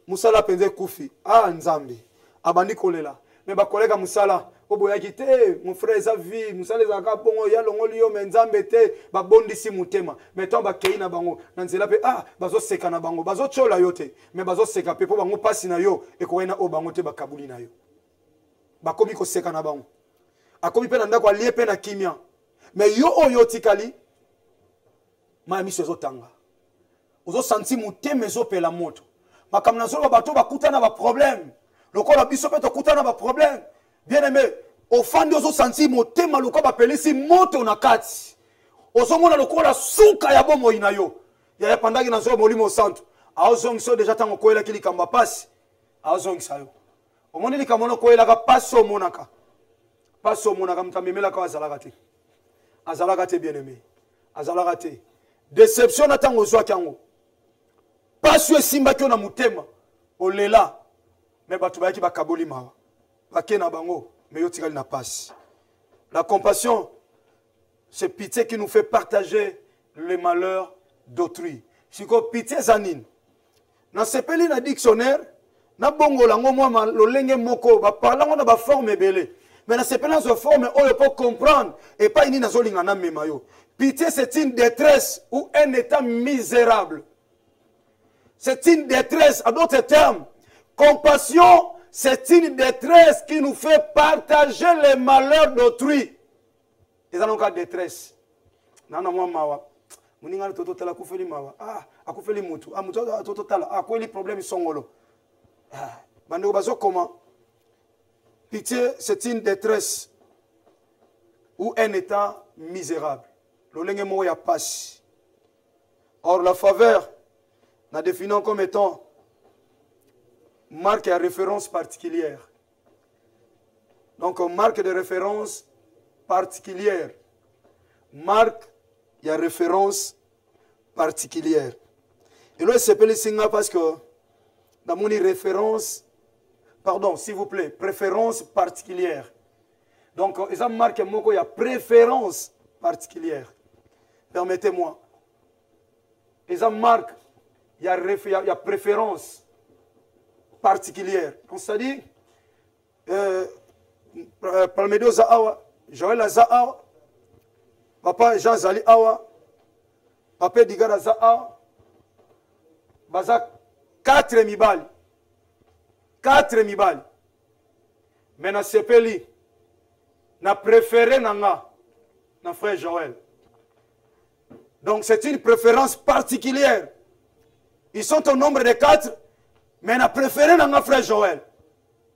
musala penze kufi. Nzambe. Abandi kolela. Me ba kolega musala oboyaki te mon frère eza vie musala ezaka pongo ya longoli yo menzambe te ba bondisi mutema. Me to ba keina bango na nzela pe bazo seka na bango bazo chola yo te. Me bazo seka pe po bango pasi na yo e ko ena o bango te ba kabuli na yo. Ba komi ko seka na bango. Akomi pe na ndako alie pe na kimia. Mais yo oyo tikali ma miso zo tanga ozo senti muteme zo pela moto makamna zo bato bakutana ba problème lokola biso pe to kutana ba problème bien aimé ofandi ozo senti mutema lokola ba pelisi moto na kati ozo mona lokola suka ya bomo ina yo ya pandaki na zo molimo santo aozong so déjà tango koela kili kamba pasi aozong sayo omoni likamono koela ka paso monaka mtamemela ka zalaka te azalaka bien-aimé. Azalaka te. Déception natango zwa kango. Paswe simba kyo na mutema. Olela. Mais batu bayaki bakaboli mawa. Bake na bango. Mais yo tikali na passe. La compassion, c'est pitié qui nous fait partager les malheurs d'autrui. Siko pitié zanine. Na sepeli na dictionnaire, na bongo lango mwa lolenge moko, ba parlango na ba forme ebele. Mais c'est pas dans une forme où on peut comprendre. Et pas une nazolingana memayo. Pitié, c'est une détresse ou un état misérable. C'est une détresse, à d'autres termes. Compassion, c'est une détresse qui nous fait partager les malheurs d'autrui. Et ça, donc, la détresse. Nana moi mawa. Muninga toto tala kufeli mawa. Ah, akufeli mutu. Ah, mutu toto tala. Ah, quoi les problèmes songolo. Ah, bando bazo comment? Pitié, c'est une détresse ou un état misérable. L'olenge mo ya passe. Or la faveur, nous définissons comme étant marque à référence particulière. Donc, marque de référence particulière. Marque à référence particulière. Et là, c'est appelé signe parce que dans mon référence, pardon, s'il vous plaît, préférence particulière. Donc, ils marque il y a préférence particulière. Permettez-moi. Ils marque il y a préférence particulière. Donc, c'est-à-dire, Palmedo Zahawa, Joël Zahawa, Papa Jean Zali Awa, Papa Digara Zahawa, Bazak 4 mibali. 4 mibali. Mais na sepeli, na préféré nanga, na frère Joël. Donc c'est une préférence particulière. Ils sont au nombre de 4, mais na préféré nanga frère Joël.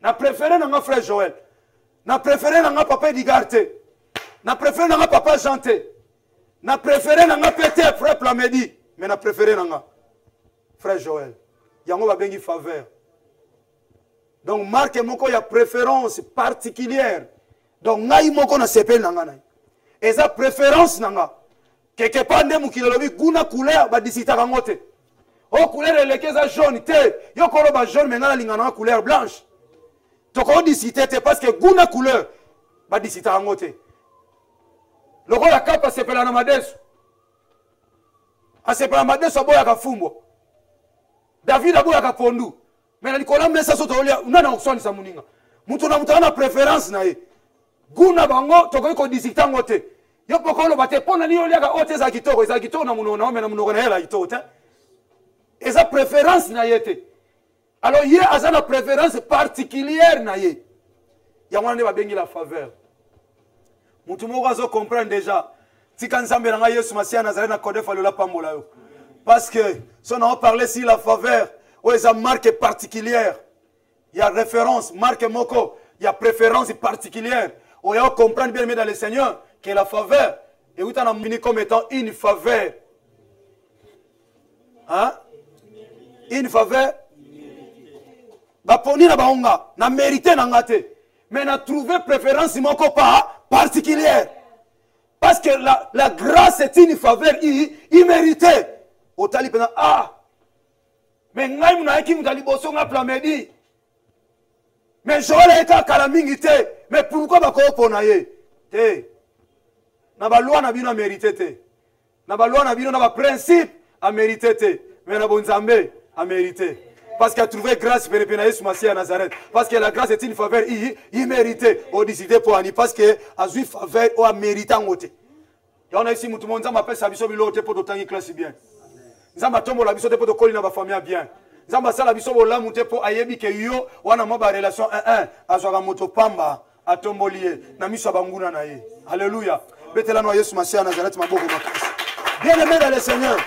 Na préféré nanga frère Joël. Na préféré nanga papa Digarte. Na préféré nanga papa Janté. Na préféré nanga pété frère Plamedi. Mais na préféré nanga frère Joël. Yango va bengi faveur. Donc marque moko ya préférence particulière. Donc ngai moko na sepel nanga na. Et sa préférence nanga. Quelque part ndemu kilolobi guna couleur ba disita kangote. Oh couleur elekeza jaune te. Yo koloba jaune mais ngana lingana couleur blanche. Toko disita te parce que guna couleur ba disita kangote. Loko la kapa sepela na madesu. A sepela madesu aboya kafumbo. David aboya kapondu. Mais Nicolas Messa soto olia unana oksoni sa muninga. Mutu na mutana préférence na ye. Guna bango toko ko disita ngote. Yo pokolo bate pona ni olia ka ote za kitoko na munona na munona hela kitoko te. Eza préférence na yete. Alors hier azana préférence particulière na ye. Ya mwana ba bengi la faveur. Mutu moko azo comprendre déjà. Tika nzambe na Yesu Masia Nazareth na kodefa lola pambola yo. Parce que si on a parlé si la faveur ou les marques particulières, il y a référence, marque moko, il y a préférence particulière. On va comprendre bien dans le Seigneur que la faveur, et vous t'en mis comme étant une faveur. Hein? Une faveur. Baponi na baonga, na mérité na ngate. Mais na trouvé préférence moko pas particulière. Parce que la grâce est une faveur imméritée. Au tali pena ah. Mais ngai muna eki mutali boso nga Plamedi. Mais Joël eka kalamingi te. Mais pourquoi bako pona ye? Te. Na ba loi na bino a mérité te. Na ba loi na bino na ba principe a mérité te. Mais na bonzambe a mérité. Parce qu'il a trouvé grâce pour le Yesu Masia à Nazareth. Parce que la grâce est une faveur imméritée. On décide pour Annie. Parce que a eu faveur ou a mérité en côté. Et on a ici, tout le monde m'appelle Sabiso Bilote pour d'autant qu'il classe bien. Nous avons tombe la bisote pour de coller dans ma famille bien. Nous avons ça la bisote pour la monter pour ayebi que yo on a ma relation 1-1 à Zoga moto pamba à tombolier na miso banguna na ye. Alléluia. Betela no Yesu Masia Nazareth maboko makasi. Bien-aimé dans le Seigneur.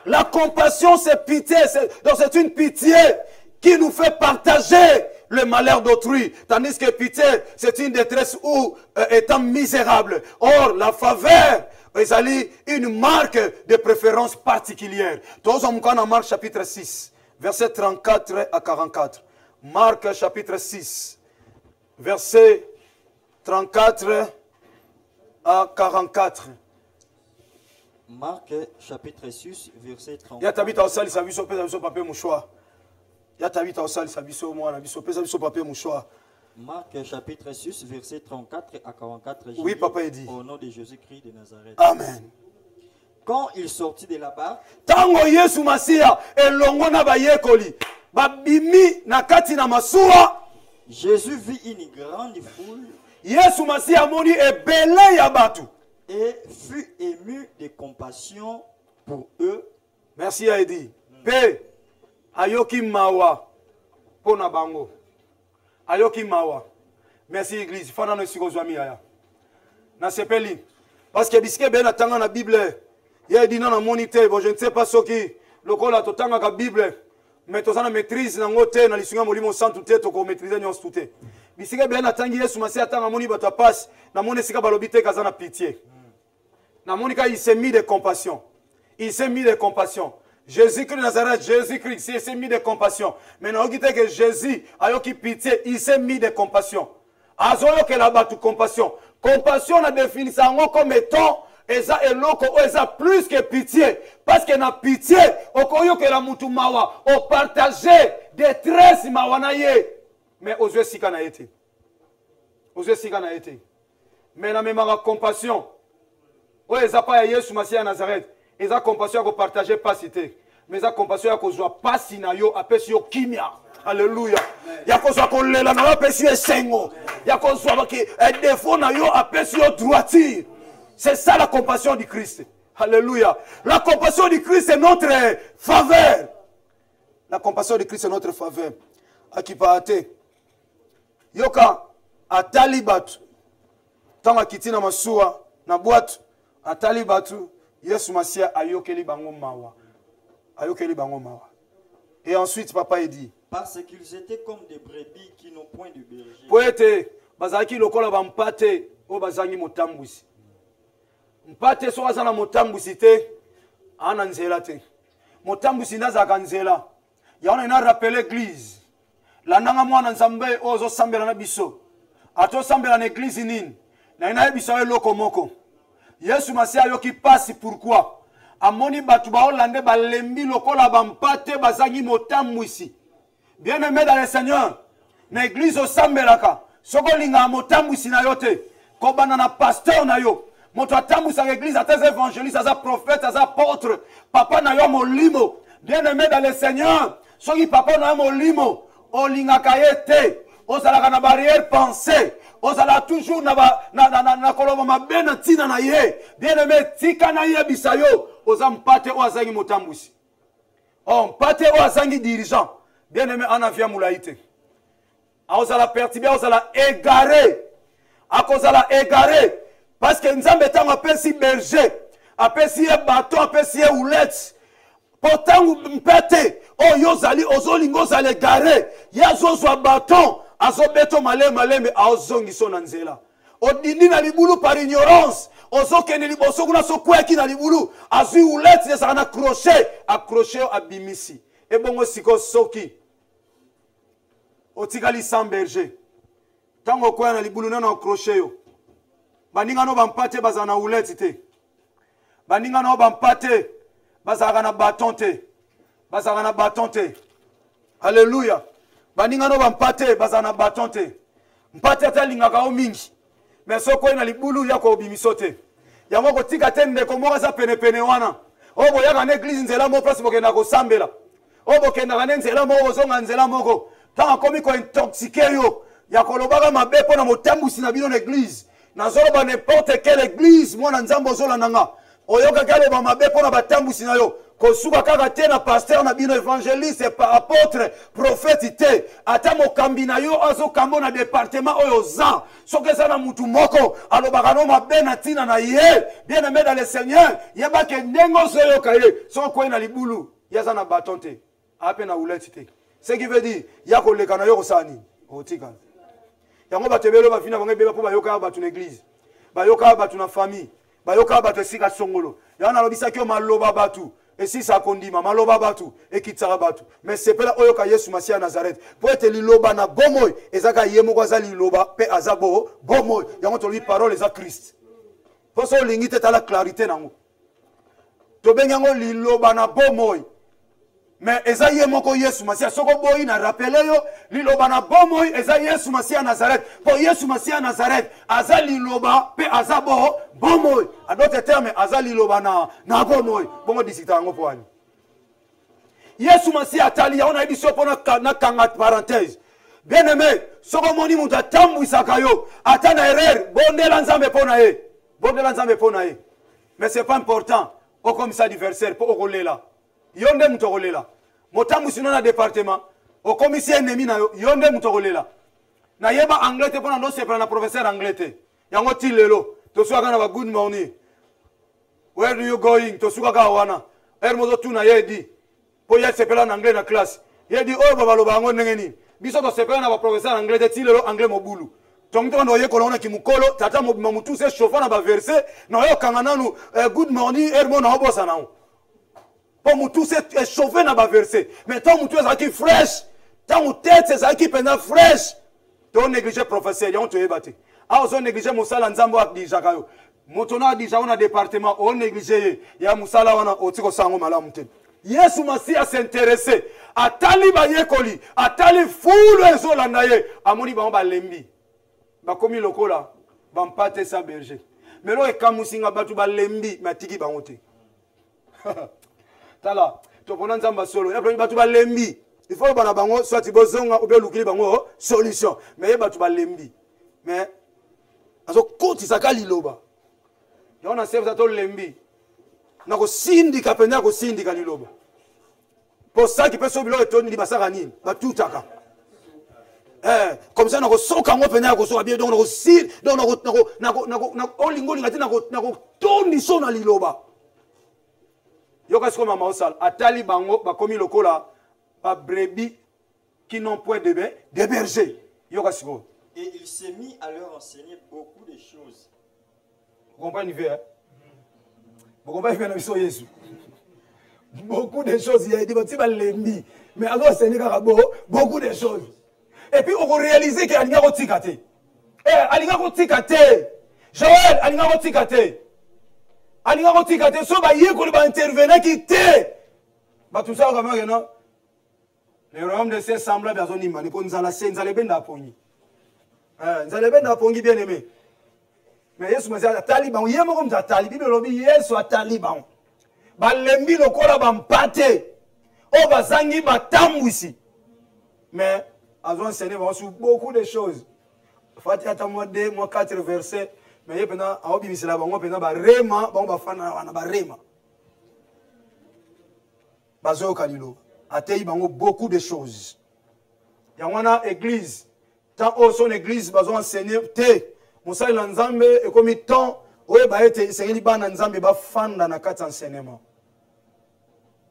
La compassion c'est pitié, donc c'est une pitié qui nous fait partager le malheur d'autrui, tandis que pitié c'est une détresse ou étant misérable. Or la faveur est une marque de préférence particulière. Tous en Marc chapitre 6, versets 34 à 44. Marc chapitre 6, versets 34 à 44. Marc chapitre 6, verset 34. Ya tabita osali sabiso pesa biso papier mouchoir. Ya tabita osali sabiso mwana biso pesa biso papier mouchoir. Marc chapitre 6, verset 34 à 44. Oui, papa est dit. Au nom de Jésus-Christ de Nazareth. Amen. Quand il sortit de là-bas, tango Yesu Masia elongo na bayekoli babimi na kati na masuwa Jésus vit une grande foule Yesu Masiya amoni ebele ya batu. et fut ému de compassion pour eux. Merci Aidi. Pe ayoki mawa pona bango. Ayoki mawa. Merci église. Fana no siko zwami aya. Na sepeli. Parce que biske ben atanga na Bible. Ya dit na monité, bon je ne sais pas ce qui lokola totanga ka Bible. Mais tozana maîtrise na ngote na lisunga molimo santu te to ko maîtriser nyonso tuté. Biske ben atangi Yesu Masiya atanga moni bato passe na moni sika balobite kazana pitié. Na monika il s'est mis de compassion. Il s'est mis de compassion. Jésus-Christ de Nazareth, Jésus-Christ, il s'est mis de compassion. Mais nous avons que Jésus a eu pitié, il s'est mis de compassion. Azoyo que là-bas tout compassion. Compassion la définition comme étant eza eloko eza plus que pitié. Parce que na pitié, okoyo que la mutu mawa, o partager détresse mawa na ye. Mais aux yeux sika na été. Aux yeux sika na été. Mais na même compassion. O eza pa Yesu Masiya Nazareth. Ils ont compassion à partager pas cité. Mais ils ont compassion à cause pas sinayo apesi yo kimia. Alléluia. Ya cause ko lela na apesi esengo. Ya cause que défaut na yo apesi yo droiture. C'est ça la compassion du Christ. Alléluia. La compassion du Christ est notre faveur. La compassion du Christ est notre faveur. Akipaate. Yoka atali batu. Tanga kitina masua na boîte atali batu. Yesu Masiya ayokeli bango mawa. Ayokeli bango mawa. Et ensuite papa il dit parce qu'ils étaient comme des brebis qui n'ont point de berger. Poete bazaki lokola bampate o bazangi motambusi. Mpate so azana motambusi te ana nzela te. Motambusi naza kanzela. Yaona ina rappeler l'église. La nanga mwana nzambe ozo sambela na biso. Ato sambela na église nini. Na ina biso eloko moko. Yesu Masiya yoki passe pourquoi amoni batu ba Hollande ba lembi lokola bampate bazangi motambusi. Bien-aimé dans le Seigneur, na église au sambelaka soko linga motambusi na yote ko bana na pasteur na yo moto atambusa l'église ates évangéliste aza prophète aza apôtre papa na yo molimo. Bien-aimé dans le Seigneur, soki papa na yo molimo olinga kayete ozalaka na barrière pensée. Ozala toujours na koloba mabena tina na ye. Bien-aimé tika na ye bisayo ozampate o azangi motambusi. Oh mpate o azangi dirigeant. Bien-aimé anavia mulaite. Ozala perturbé, ozala égaré. Akozala égaré parce que nzambe tango apesi berger, apesi bateau, apesi houlette. Potangu mpete o yozali ozolingo ozala égaré. Yazozwa bateau. Azobeto malembe aozongi so na nzela. Odindi na libulu par ignorance. Ozokene liboso kuna so kweki na libulu. Azui uleti nesaka na crochet. Accroché abimisi. Ebongo siko soki. Otikali sans berger. Tango kwea na libulu nena crochet yo. Baninga no bampate bazana na uleti te. Baninga no bampate bazaka na bâton te. Bazaka na bâton te. Alléluia. Baninga no bampate bazana bâton te. Mpate atalingaka o mingi. Mais soko na libulu yako obimiso te. Yango kotika te ndeko moko za pene wana. Obo yaka na église nzela mo place bokenda ko sambela. Obo kenda na nzela moko zonga nzela moko. Tanga komi ko intoxiquer yo. Ya kolobaka mabe pona motambusi na bino na église. Nazoloba n'importe quelle église mwana nzambo zola nanga. Oyoka kale ba mabe pona batambusi na yo. Kosuka kaka te na pasteur na bino évangéliste apôtre prophète te ata mokambi na yo azo kambo na département oyo za soki eza na mutu moko alobaka no mabe na ntina na ye. Bien-aimé dans le Seigneur yebake ndenge ozoyoka ye soki kwei na libulu ye aza na bâton te ape na houlette te. Ce qui veut dire ya koleka na yo kosala nini otika yango bato ebele bafina bango ebeba mpo bayokaka bato na église bayokaka bato na famille bayokaka bato esika songolo yango nalobisaki yo maloba bato. Et si ça kondima maloba batu ekitsaka batu mais c'est pas oyoka Yesu Masiya Nazareth pour être liloba na bomoy ezaka yemo kwaza liloba pe azabo bomoy yango to lui parole eza Christ pour ça lingi te la clarité nango to bengango liloba na bomoy mais eza yemo ko Yesu Masiya soko boyi na rappeler yo liloba na bomoy eza Yesu Masiya Nazareth pour Yesu Masiya Nazareth aza liloba pe azabo bomoy. À d'autres termes, azali lobana na bomoy. Bongo disita ngo poani. Yesu Masiya atali on a dit so pona na kanga parenthèse. Bien aimé, ce que mon dit, tambu sakayo, attends erreur, bondela nzambe pona ye. Bondela nzambe pona ye. Mais c'est pas important. Au commissaire d'adversaire, pour rouler là. Yonde mouto rouler là. Motambu sinon na département. Au commissaire ennemi na yonde mouto rouler là. Na yeba anglais te pona non c'est pas na professeur anglais te. Yango ti lelo. To suka na ba good morning. Where do you going? To suka ka wana. Mozo tu na yedi. Po ya sepela na anglais na classe. Yedi oh baba lo bango ngeni. Biso to sepela na ba professeur anglais te ti lelo anglais mobulu. Tomto ndo ye kolona ki mukolo tata momutu se chauffa na ba verset na yo kangana nu good morning ermo na obosa na. Po mutu se chauffer na ba verset. Mais tant mutu za ki fresh. Tant mu tête za ki pena fresh. To négliger professeur ya on to yebate. A ozo négliger musala nzambo ak dijaka yo. Motona déjà on a département on négliger ya musala wana otiko sango malamu te. Yesu Masia s'intéressait à tali ba yekoli, à tali fulu ezolanda ye, amoni ba ba lembi. Ba komi lokola, ba mpate sa berger. Mais lo e kamusinga batu ba lembi matiki ba ngote. Tala, to pona nzamba solo, ya batu ba lembi. Il faut bana bango soit bozonga ou be lukili bango solution. Mais ye batu ba lembi. Mais azo koti sakali loba. On a servi à tout lembi. Na ko sindika penya ko sindika liloba. Pour ça qui peut se bilo etoni li basaka nini? Ba tutaka. Comme ça na ko soka ngo penya ko so bien donc na ko sir donc na ko olingo lingati na ko toni so na liloba. Yoka siko mama osal atali bango ba komi lokola ba brebis qui n'ont point de berger. Yoka siko. Et il s'est mis à leur enseigner beaucoup de choses. Vous comprenez bien? Vous comprenez bien Jésus? Beaucoup de choses. Il y a dit, mais alors c'est beaucoup de choses. Et puis on réalise qu'il y a un gars qui ticate. Joël, il y a un gars qui ticate. Il y a un gars qui ticate. So ba yé ko ba intervenir qui té. Ba tout ça comment non? Le royaume de ces semblables à son imani pour nous la scène, nous allons bien d'appongi. Nous allons bien d'appongi bien aimé. Mais Yesu Masia taliban yemo comme ça talibi lobi Yesu taliban ba lembi lokola ba mpate o bazangi batambwisi mais azon enseigné sur beaucoup de choses fati ata moi 2 moi 4 versets mais yepena aobi misela bango pena ba rema bango ba fana wana ba rema bazo kalilo atei bango beaucoup de choses yangwana église tant au son église bazo enseigner te Moussa Nzambe et comme temps oye ba ete sengeli bana Nzambe ba fanda na kati enseignement.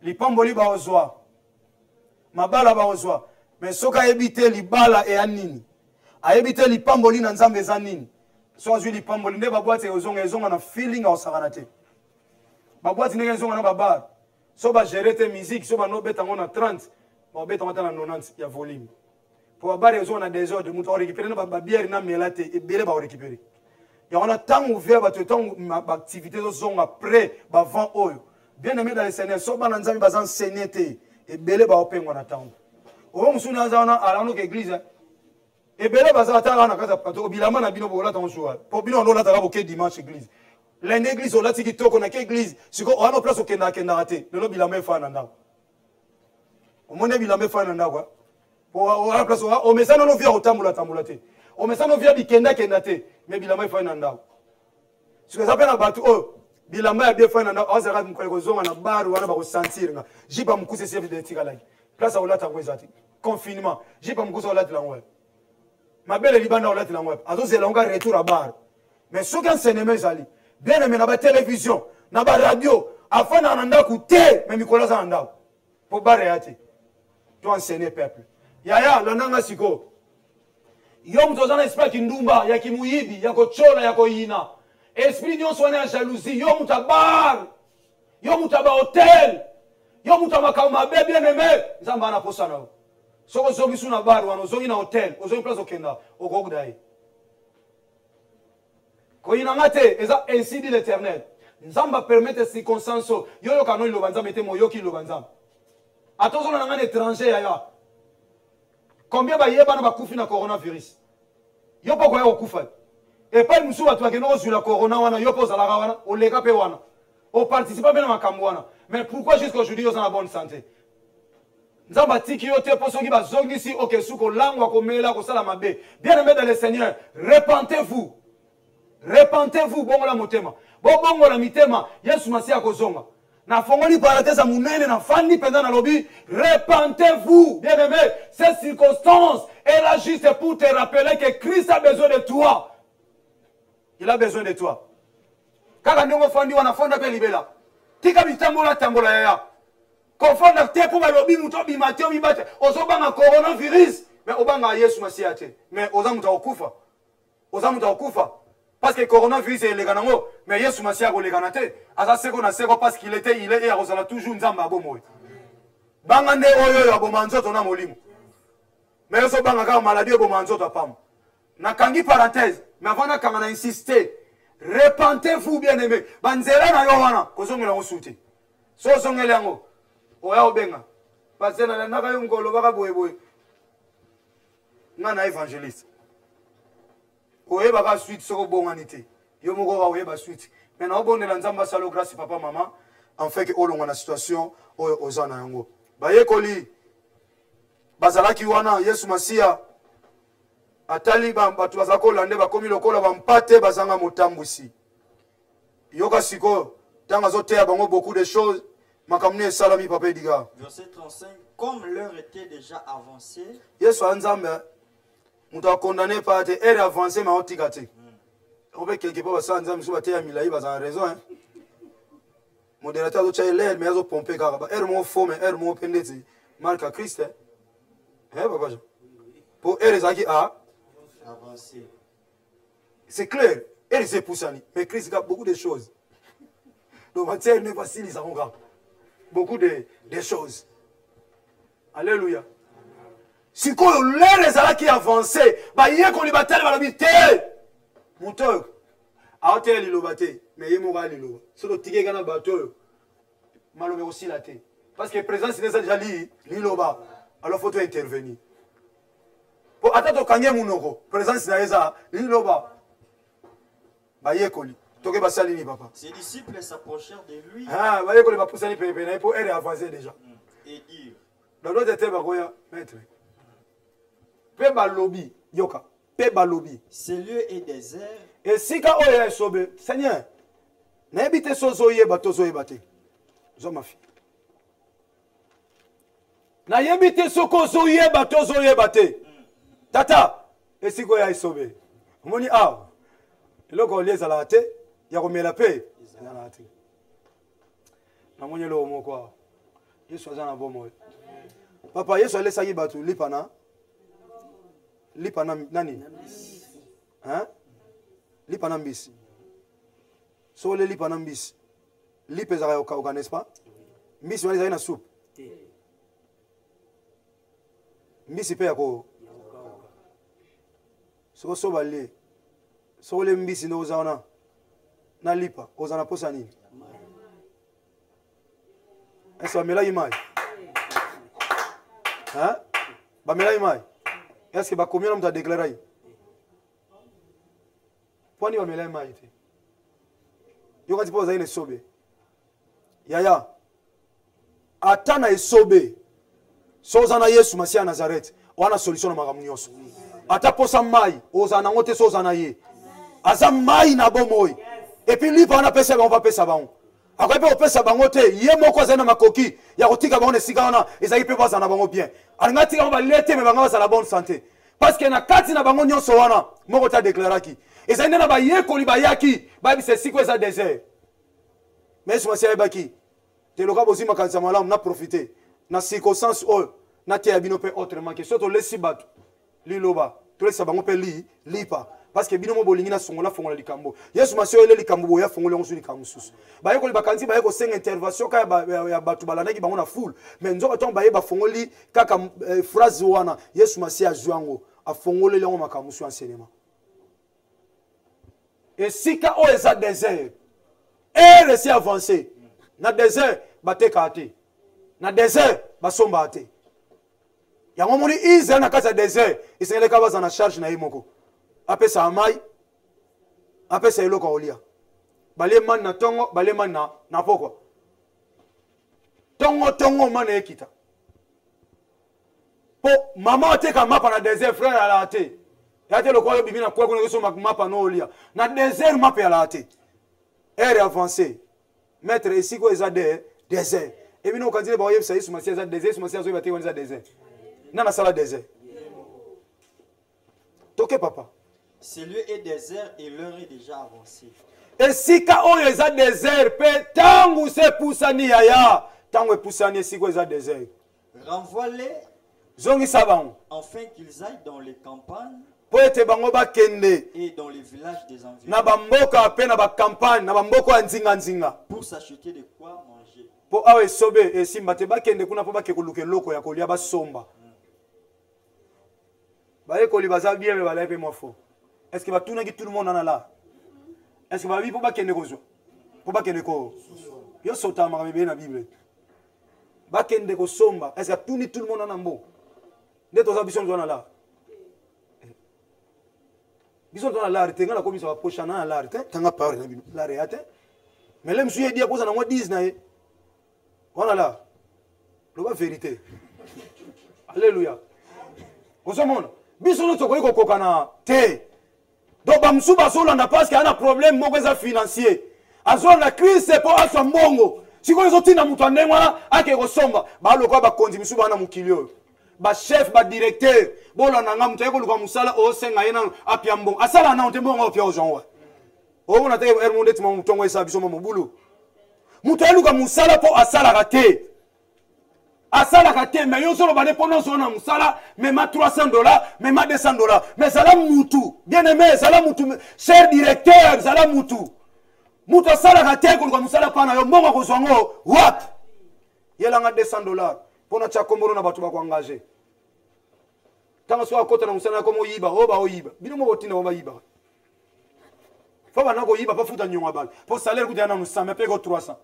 Lipamboli ba ozwa. Mabala ba ozwa. Mais soka ebite libala e anini. A ebite lipamboli na Nzambe za nini. So azwi lipamboli nde ba boîte ezonga na feeling au saranate. Ba boîte ndenge ezonga na ba bar. So ba gérer te musique so ba no beta ngona 30, ba beta ngona na 90 ya volume. Pour bar ezonga na désordre muto récupérer na ba bière na melate et belé ba récupérer. Il y a un temps ouvert, activité de zone après, avant oyo. Bien aimé dans les Seigneur, so ba nzambi ba enseigner te et belé ba open ngona temps. O musuna zana ala no église. Et belé ba za tala na kata pato bilama na bino bola tan soa. Po bino no la ta ba dimanche église. L'église o la tiki toko na ke église, siko o no place o kenda raté. Le bilama fa na ndao. O mone bilama fa na ndao quoi. O la place o mesana no via o tambula te. O mesana no via bikenda te. Mais bilama fa na ndao. Ce que ça appelle na batu oh bilamba ya bien fa na ndao, o zara mko zonga na bar wana ba ko sentir nga. Jiba mkuse chef de tika like. Place o la ta kwezati. Confinement. Jiba mkuse o la la ngwe. Ma belle libanda o la la ngwe. Azo zela nga retour à bar. Mais ce qu'un cinéma zali. Bien aimé na ba télévision, na ba radio, afin na nanda kuté, mais mikola za ndao. Pour baréati. To enseigner peuple. Yaya lananga siko. Yo mtozana esprit kindumba ya kimuyibi ya kochola ya koyina. Esprit nyon soane ya jalousie, yo mutabar. Yo mutaba hotel. Yo mutaba kauma be bien aimé, nzamba na posa na. Soko zongi suna bar wana zongi na hotel, ozongi place okenda, okokudai. Koyina ngate eza ainsi dit l'Éternel. Nzamba permettre circonstances yo yo kanoi lo banza mete moyoki lo banza. Attention na ngane étranger ya. Combien ba yeba na bakufi na coronavirus? Yo poko ya okufa. Et pas musu watu bakeno sur la corona wana yo poza la wana, o lega pe wana. O participer bien na makambo wana. Mais pourquoi jusqu'aujourd'hui yo sont en bonne santé? nzamba tiki yo te po soki bazongisi oke suko langwa komela kosala mabe. Bien-aimés dans le Seigneur, repentez-vous. Repentez-vous bongo la motema. Bongo la mitema, Yesu Masia kozonga. Na fongoli parenthèse à munene na fandi pendant na lobby, repentez-vous. Bien-aimés, cette circonstance est là juste pour te rappeler que Christ a besoin de toi. Il a besoin de toi. Kaka ndongo fandi wana fonda pe libela. Tika bitambola tambola ya. Confondre te pour balobi muto bimatio bibate. Ozobanga coronavirus, mais obanga Yesu Masia te. Mais ozamuta okufa. Ozamuta okufa. Parce que le coronavirus est légal, mais Yesu Masia est légal. Asa seko na seko parce qu'il était, il est, et il toujours nzamba abomoy. Bangande oyo ya bomanzoto na molimo. Mais yoso banga ka maladie bomanzoto apam. Na kangi parenthèse, mais avant na kanga na insister. Repentez-vous bien-aimés. Banzela na yo wana kozongela osuti. So zongela yango. Oya obenga. Parce que na naka yo ngolo baka boye. Na évangéliste. Oyeba ka suite soko bonganité. Yo moko ka oyeba suite. Maintenant obondela nzamba salo grâce papa maman en fait que olonga na situation oyo ozana yango. Bayekoli bazalaki wana Yesu Masia atali batu bazako lande bakomi lokola bampate bazanga motambwisi. Yoka siko tanga zote bango beaucoup de choses makamne salami papa diga. Verset 35, comme l'heure était déjà avancée. Yesu anzambe muta condamné par te ere avancé ma otikate. On peut quelque part ça nzambe so bateya milai bazana raison hein. Modérateur do chaile l'air mais azo pomper kaka ere mo faux mais ere mo pendeti marque Christ hein. Papa. Pour ere zaki a Avancé. C'est clair, ere c'est poussani mais Christ a beaucoup de choses. Donc matière n'est pas si les avons beaucoup de choses. Alléluia. Si quoi l'air qui avancé, bah hier qu'on lui battait la vie Moutok. A hôtel il l'obate, mais il mourra l'ilo. Sur le ticket gana bateau, malomé aussi la tête. Parce que le président c'est déjà l'ilo-ba. Alors faut intervenir. Pour attendre au kanye mounoko, président c'est déjà l'ilo-ba. Bah hier qu'on lui. Toke basali ni papa. Ses disciples s'approchèrent de lui. Ah, bah hier qu'on lui va pousser les pépés pour elle avancer déjà. Et dire. Dans l'autre était bagoya, maître. Peba lobby, yoka. Peba lobby. Ce lieu est désert. Et si ka oya sobe, Seigneur, n'habite sozoye batozoye bate. Zo ma fille. Na yebite sokozoye batozoye bate. Tata, et si ko ya sobe. Moni a. Loko leza la te, ya komela pe. Na te. Na moni lo mo kwa. Yesu azana bomo. Papa Yesu alesa yi batu lipana. Lipana nani? Hein? Lipana mbisi. So le lipana mbisi. Lipe za yoka n'est-ce pas? Mbisi wali za na soupe. Mbisi pe yako. So bale. So le mbisi ndo uzana. Na lipa, ozana posa nini? Est-ce que mela imai? Hein? Ba mela imai. Est-ce que combien on t'a déclaré? Poni ba mela imai te. Yo kati poza ine sobe. Yaya. Atana isobe. Sozana Yesu Masia Nazareth. Wana solution na makambo nyonso. Ata posa mai, ozana ngote sozana ye. Aza mai na bomoy. Et puis lui on pesa on va pesa bango. Après pe opesa bango te, ye moko azana makoki ya kotika bango esika wana ezaki pe bazana bango bien. Alinga tika ba lete me bango za la bonne santé. Parce que na kati na bango nyonso wana moko ta déclaraki. Ezali na ba ye koli ba yaki, ba bi se siko eza désert. Mais ce monsieur ebaki. Te loka bozima kanisa malamu na profiter. Na circonstance o na te abino pe autrement que soto lesi batu. Liloba, to lesi bango pe lipa. Parce que binomo bolingi na songola fongola likambo. Yesu masio ele likambo boya fongola ngosu likambo susu. Ba yeko libakanzi ba yeko senga intervention ka ya batu balanaki bango na full. Mais nzoka ton ba yeba fongoli kaka phrase wana Yesu masia juango a fongole lengo makambo su enseignement. Et si ka o eza désert. Et resi avancer. Na désert bate kate. Na désert basomba ate. Ya ngomoni Israël na kasa désert, isengele ka baza na charge na yimoko. Apesa amai, apesa eloko olia. Bale man na tongo, bale man na pokwa. Tongo man ekita. po maman ateka mapa na désert frère ala ate yate lokwa bibi na kwa kuna so mapa no olia na désert mapa ya la ate air avancé maître ici ko eza désert et bino kanzile ba yebisa Yesu Masiya eza désert Yesu Masiya zo bate wona désert na sala désert toke papa Ce lieu est désert et l'heure est déjà avancée. Et si ka oyo eza désert pe tangu se pusani yaya tangu epusani esiko eza désert Renvoie-les zongisa bango afin qu'ils aillent dans les campagnes po ete bango bakende et dans les villages des environs na bamboka pe na bakampagne na bamboko ya nzinga pour s'acheter de quoi manger. po awa esobe esimba te bakende kuna po bakekoluka eloko ya kolia basomba bayekoli baza bien me balaye pe mwafo est ce que batunaki tout le monde en a là est ce que babi po bakende kozwa po bakende ko yo sota makambo ebele na bible bakende kosomba est ce que tuni tout le monde en a mbo nde toza biso nzwana la biso nzwana la te ngala komisa ba pocha na la te tanga parole na bible la reate mais lem suye dia poza na moi 10 na ye wana la loba vérité alléluia osomona biso no toko kokoka na te donc bamsu bazolanda parce que ana problème moko eza financier azolanda crise po aswa mbongo sikoyo ezotinda moto andenge wana ake kosomba balokwa bakonzi misu bana mokili oyo bachef badirecteur bolanda nga moto aye koluka mosala osenga ye nano apia mbongo asala nano te mbongo opia ozongwa omona te ermonde tima motongo esala biso mobulu moto ayeluka mosala po asalaka te asalaka te mais yo solo bane mpona ozona mosala mema $300 mema $200 mais zala mutu bien aimé zala mutu cher directeur zala mutu mutu asalaka te koluka mosala mpa na yo mbongo akozwa ngo wapi yelanga $200 mpona tia kombolo na bato bakoengage ntango soki akota na mosala nakoma oyiba oyo baoyiba bino mo botinda bo bayibaka fo bana koyiba mpo futa nyongo ya bala mpo salaire kuta ya nano 100 mais peko 300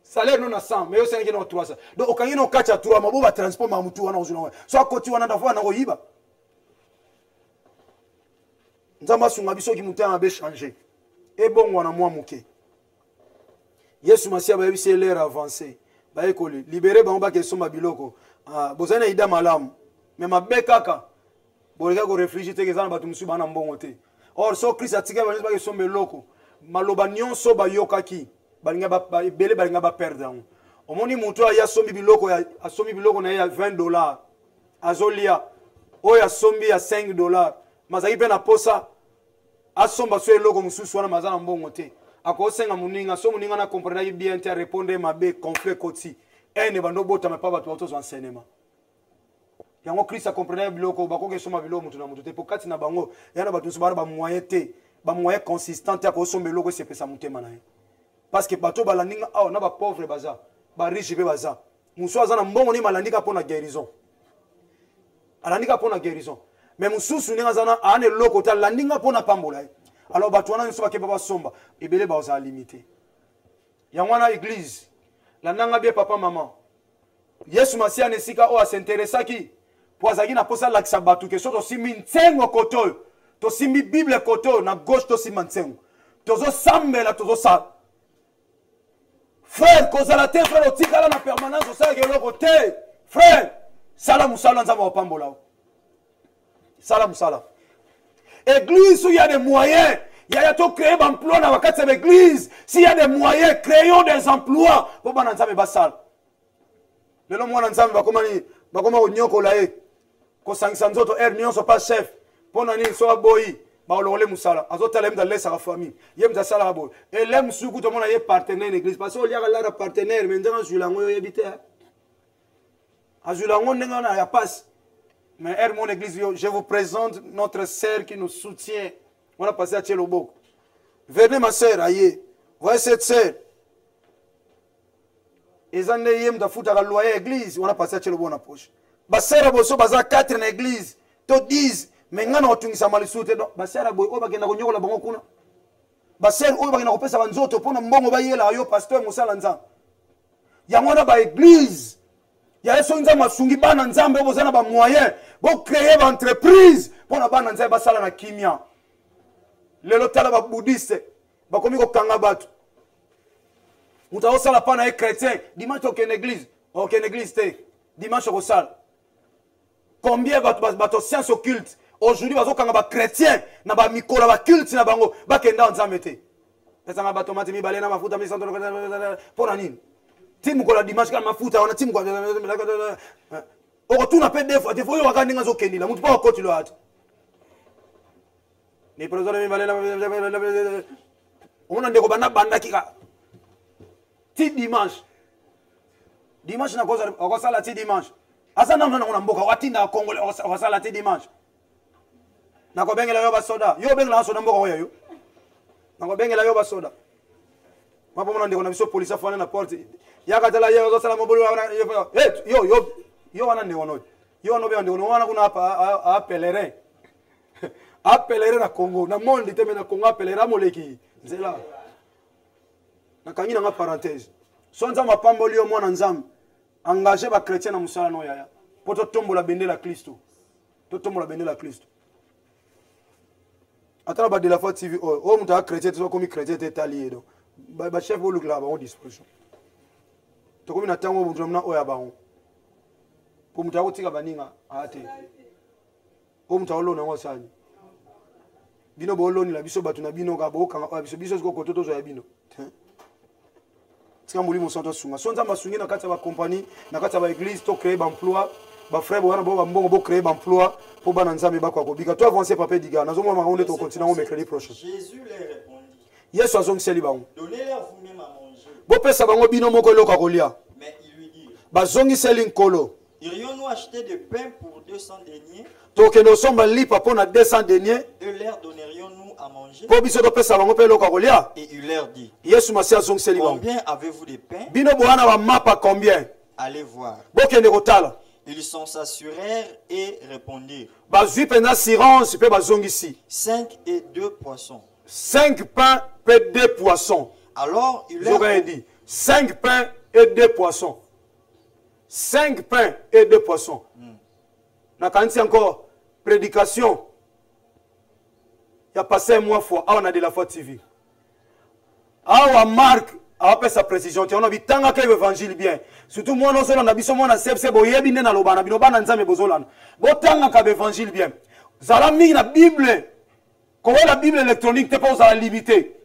salaire non na 100 mais yo sengi no 300 donc okangi no kacha 3 mabo ba transport ma mutu wana ozuna so akoti wana ndafa na koyiba nzamba sunga biso ki mutu amabe changer et bon wana mwa muke Yesu Masiya ba yebise l'heure avancée ba ekoli libérer bango ba kesomba biloko bozana ida malamu mais mabe kaka boleka ko réfléchir te kezana batu musu bana mbongo te or so Christ atika ba kesomba biloko maloba nyonso ba yokaki balinga ba ebele balinga ba perdre yango omoni mutu aya sombi biloko na ya $20 azolia oya sombi ya $5 mazaki pe na posa asomba so eloko mususu wana mazana mbongo te akosenga muninga so muninga na comprendre bien te répondre mabe conflit koti ene bando bota me pa bato bato enseignement yango Christ a comprendre biloko bakoke soma biloko mutu na mutu te pokati na bango yana bato subara ba moyen te ba moyen consistant ya ko somba biloko se pesa mutema na ye parce que bato balandinga awa na ba pauvre baza ba riche pe baza musu azana mbongo ni malandika pona guérison alandika pona guérison mais mususu ninga zana ane loko ta landinga pona pambola alors bato wana nso bakeba basomba ebele baza limité yango na église landanga bien papa maman Yesu Masiya nesika o asinteresaki po azaki na posa lakisa bato ke so to simbi ntengo koto to simbi bible koto na gauche to simba ntengo tozo sambela tozo sa frère kozala te frère otikala na permanence osala ke loko te frère sala musala nzamba opambola sala musala église où il y a des moyens il y a tout créer des emplois dans la église s'il y a des moyens créons des emplois pour que nzambe basala lelo mwana nzambe bakoma onyokola ye kosangisa nzoto nyonso pas chef mpona nini so aboyi baolokole musala azotala ye mta lesaka famille ye mta asalaka boye ele mosuku tomona ye partenaire église parce que oliaka lara partenaire mais ndenge azwila yango oyebi te azwila yango ndenge wana ya pasi mais mon église je vous présente notre sœur qui nous soutient on a passé à Tchelobok venez ma sœur aïe voyez cette sœur ezande yem da futa ka loyer église on a passé à Tchelobok na poche ba sœur boso baza 4 na église to 10 mais ngana otungisa malisute do ba sœur boy o bakenda ko nyokola bango kuna ba sœur o bakenda ko pesa banzoto pona mbongo ba yela yo pasteur musala nzambe yango na ba église ya yeso nzambe asungi bana nzambe bozana ba moyen bo créer ba entreprise pona bana nzambe basala na kimia lelo tala ba bouddhiste bakomi ko kanga bato muta osala pa na chrétien dimanche okende église te dimanche au salle. Combien de sciences occultes aujourd'hui bazokanga ba chrétien na ba mikolo ba culte na bango ba kenda nzambe te. Pesa nga bato mati mibale na mafuta mi santo pona nini? Timu kola dimanche kana mafuta wana timu kwa retourne après des fois yo wakandinga zo kendila mutu pa okoti lo hata. Ni prezo mibale na on ndeko bana banda kika. Ti dimanche. Dimanche na koza okosala ti dimanche. Asa na mwana mboka watinda Kongo okosala ti dimanche. Na ko bengela yo ba soda. Yo bengela soda mboka oyo yo. Na ko bengela yo ba soda. Mapo mwana ndeko na biso police afana na porte. Yaka tala yo sala mobulu yo wana ndeko no. Yo no be ndeko no wana kuna hapa a pèlerin. A pèlerin na Congo. Na monde teme na Congo a pèlerin moleki. Nzela. Na kangi na parenthèse. Sonza mapamboli yo mwana nzambe. Engagé ba chrétien na musala no yaya. Poto tombola bendela Kristo. To tombola bendela Kristo. Atala ba de la foi TV o muta chrétien to komi chrétien te talié do. Ba chef bo lukla ba on disposition. To komi na tango mutu na oya ba on. Po muta ko tika baninga ate. O muta olo na wasani. Bino bo olo ni la biso batu na bino ka bo kanga biso ko kototo zo ya bino. Tika mulimo santo sunga. Sonza masungi na kati ba compagnie, na kati ba église to créer ba emploi. Ba frère wana bo mbongo bo créer ba emploi pour bana nzambe ba kwa kobika. To avancer papa diga. Nazo mo makonde to continuer au mercredi prochain. Jésus leur répondit. Yesu azongiseli bango. Donnez-leur vous-même à manger. Bo pesa bango bino moko loka kolia. Mais il lui dit. Bazongiseli nkolo. Irions-nous acheter du pain pour 200 deniers? Toke no somba lipa pona 200 deniers. Et leur donnerions-nous à manger? Po biso to pesa bango pe loka kolia. Et il leur dit. Yesu masi azongiseli bango. Combien avez-vous de pain? Bino boana wa mapa combien? Allez voir. Bo kende kotala. Ils s'en s'assurèrent et répondirent. Bazui pena assurance pe bazongisi. 5 et 2 poissons. 5 pains et 2 poissons. Alors il leur dit 5 pains et 2 poissons. 5 pains et 2 poissons. Na kanti encore prédication. Il y a passé un mois fois on a de la foi TV. Awa Marc a fait sa précision. On a vu tant que l'évangile bien. Surtout moi non seulement on a vu seulement na sepse boyebi na lobana bino bana nzambe bozolana. Bo tanga ka l'évangile bien. Zala mi na Bible. Comment la Bible électronique te pose à la limité.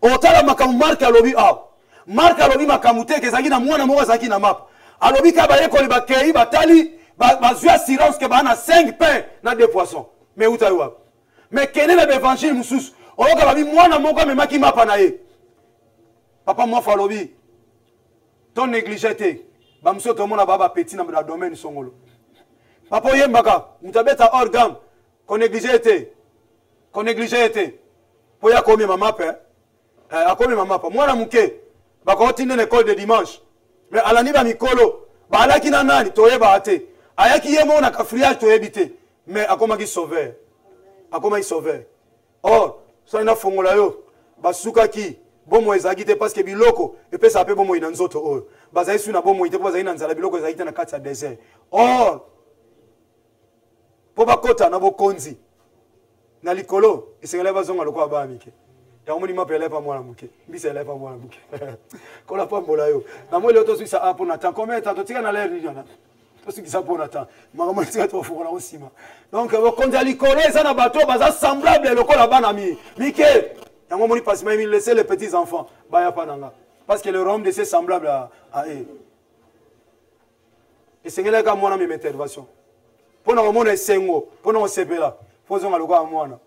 Otala makamu Marc alobi ah. Marc alobi makamu te ke zaki na mwana moko zaki na map. Alobi ka ba yeko le bakei batali ba zua silence ke ba na 5 pains na 2 poissons. Mais uta yo. Mais quel est l'évangile musus? Oyoka ba bi mwana moko memaki mapa na ye. Papa moi falobi. Ton négligé ba mso to mona baba petit na domaine songolo. Papa yembaka mutabeta orgam ko négligé qu'on négligé pour ya komi mama pe akomi mama pa mwana muke ba ko tinde l'école de dimanche mais alani ba mikolo ba alaki na nani toyeba ate ayaki yemo na kafriage toyebite mais akoma ki sauveur or so ina fongola yo basuka ki bomo ezaki te parce que biloko epesa pe bomo ina nzoto oyo bazali su na bomo ite po bazali na nzala biloko ezaki te na kati ya désert or po bakota na bokonzi na likolo esengela bazonga lokwa ba mike ya omoni mapele pa mwana muke mbisa ele pa mwana muke kola pa mbola yo na mwele to suisa apo na temps combien temps tika na l'air ni na to suisa po na temps makama tika to fukola osima donc bo konza likolo eza na bato baza semblable lokola bana mi mike ya omoni passe même il laisser les petits enfants ba ya pa nanga parce que le royaume de c'est semblable à eux esengela ka mwana mi intervention pona omona esengo pona osepela Fozonga loka mwana.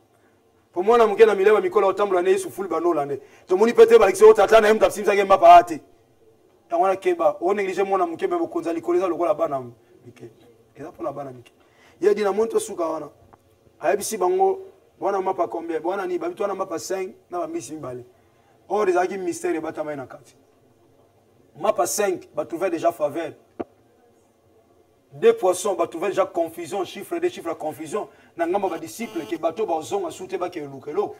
Po mwana mukena milewa mikola otambula ne Yesu fuli banola ne. To moni pete ba kisio tata na yemu tapsimza ke mapa ate. Ya mwana keba o négligé mwana mukebe bokonza likoleza lokola bana mike. Eza pona bana mike. Ye dina monto suka wana. Ayebisi bango bwana mapa combien? Bwana ni babitu wana mapa 5 na ba misi mibale. Or ezaki mystère batama na kati. Mapa 5 ba trouver déjà faveur. 2 poissons ba trouver déjà confusion, chiffre des chiffres confusion. Nangamba ba disciple ke bato ba zonga sute ba ke lukelo.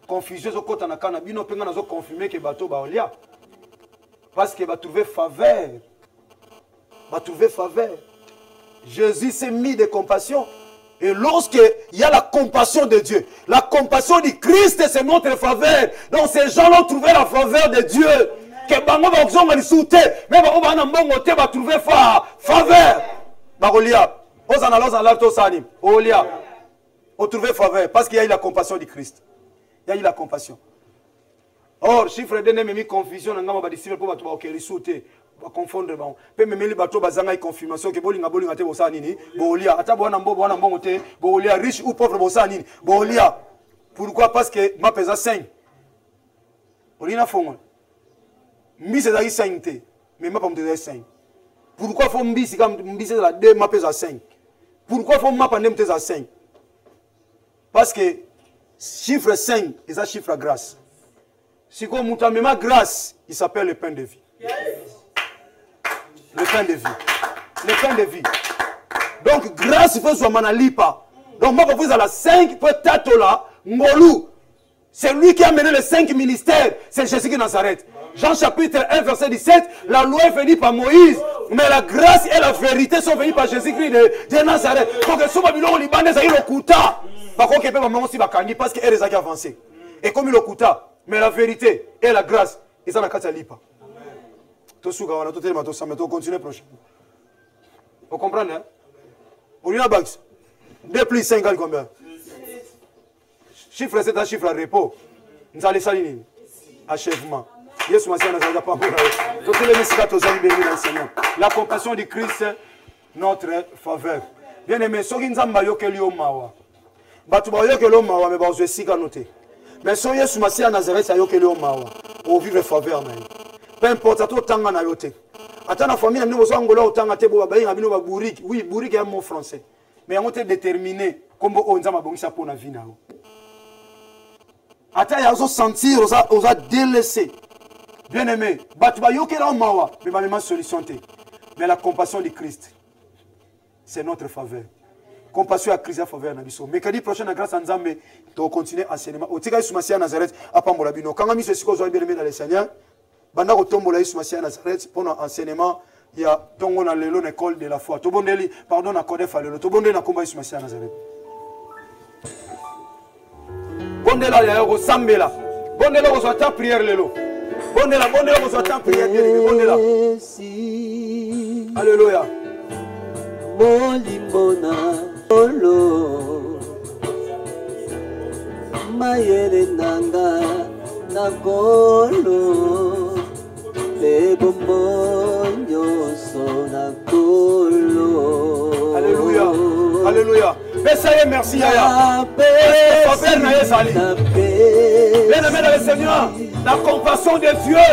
Confusion zo kota na kana bino penga na zo confirmer ke bato ba olia. Parce que ba trouver faveur. Jésus s'est mis de compassion. Et lorsque il y a la compassion de Dieu, la compassion du Christ c'est notre faveur. Donc ces gens ont trouvé la faveur de Dieu. que bango ba kozonga lisute mais ba bana mbongo te ba trouver faveur ba kolia ozana to sani olia o trouver faveur parce qu'il y a eu la compassion du Christ. Il y a eu la compassion. Or chiffre de mis confusion na ngama ba disciple pour ba to ba lisute ba confondre ba pe memeli ba to bazanga i confirmation que bolinga te bosa nini bolia ata bwana mbongo te bolia riche ou pauvre bosa nini bolia. Pourquoi? Parce que ma pesa 5 olina fongo mbisi za 5 te mais ma pas me 5. Pourquoi faut mbisi comme mbisi la 2 ma pesa 5? Pourquoi faut ma pandem te za 5? Parce que chiffre 5 est un chiffre à grâce. Si comme mutamema grâce, il s'appelle le pain de vie. Le pain de vie. Le pain de vie. Donc grâce il faut soit manalipa. Donc moi vous à la 5 peut-être là ngolu. C'est lui qui a mené les 5 ministères, c'est Jésus qui Nazareth. Jean chapitre 1 verset 17, la loi est venue par Moïse, mais la grâce et la vérité sont venues par Jésus-Christ de Nazareth. Donc si on a Liban, ça y est le kuta. Par contre, parce qu'elle est avancée. Et comme il le kuta, mais la vérité et la grâce, ils sont la carte à lipa. Tout ce qu'on a tout tellement ça, mais on continue prochainement. Vous comprenez? Hein? Vous voyez la bague? 2 plus 5 égale combien? Chiffre c'est un chiffre à repos. Nous allons salir. Achèvement. Yesu Massia n'a pas pour la compassion du Christ, notre faveur. Bien aimé, ceux qui nous ont yokelio mawa. Batu ba yokelio mawa, mais ba ozo sika noté. Mais so Yesu Massia Nazareth a yokelio mawa. Au vivre faveur na. Peu importe ato tanga na yote. Ata na famille na bozo angola otanga te bo ba yinga bino ba buriki. Oui, buriki est un mot français. Mais on est déterminé comme on nzama bongisa pour na vie na. Ata ya ozo sentir oza délaissé. Bien aimé, mais solution. Mais la compassion de Christ, c'est notre faveur. Compassion à Christ, à faveur. Mercredi prochain, grâce à Nzambe, tu continuer l'enseignement. Au Tigay Soumassia Nazareth, à Pambolabino. Quand on a mis ce que vous avez bien aimé dans les Seigneurs, pendant que Tombola Soumassia Nazareth, pour l'enseignement, il y a Tongo dans l'école de la foi. Tobondeli, pardon, à Kodef à l'élo. Tobondeli à Combat Soumassia Nazareth. Bondela, il y a un Sambela. Bondela, vous avez ta prière l'élo. Bondela, vous avez ta prière l'élo. Bondela. Alléluia. Molimbona, Olo. Mayele nanga, Nakolo. Lebombo, Sonakolo. Alléluia. Alléluia. Merci Yaya. Bien-aimé dans le Seigneur, la compassion de Dieu,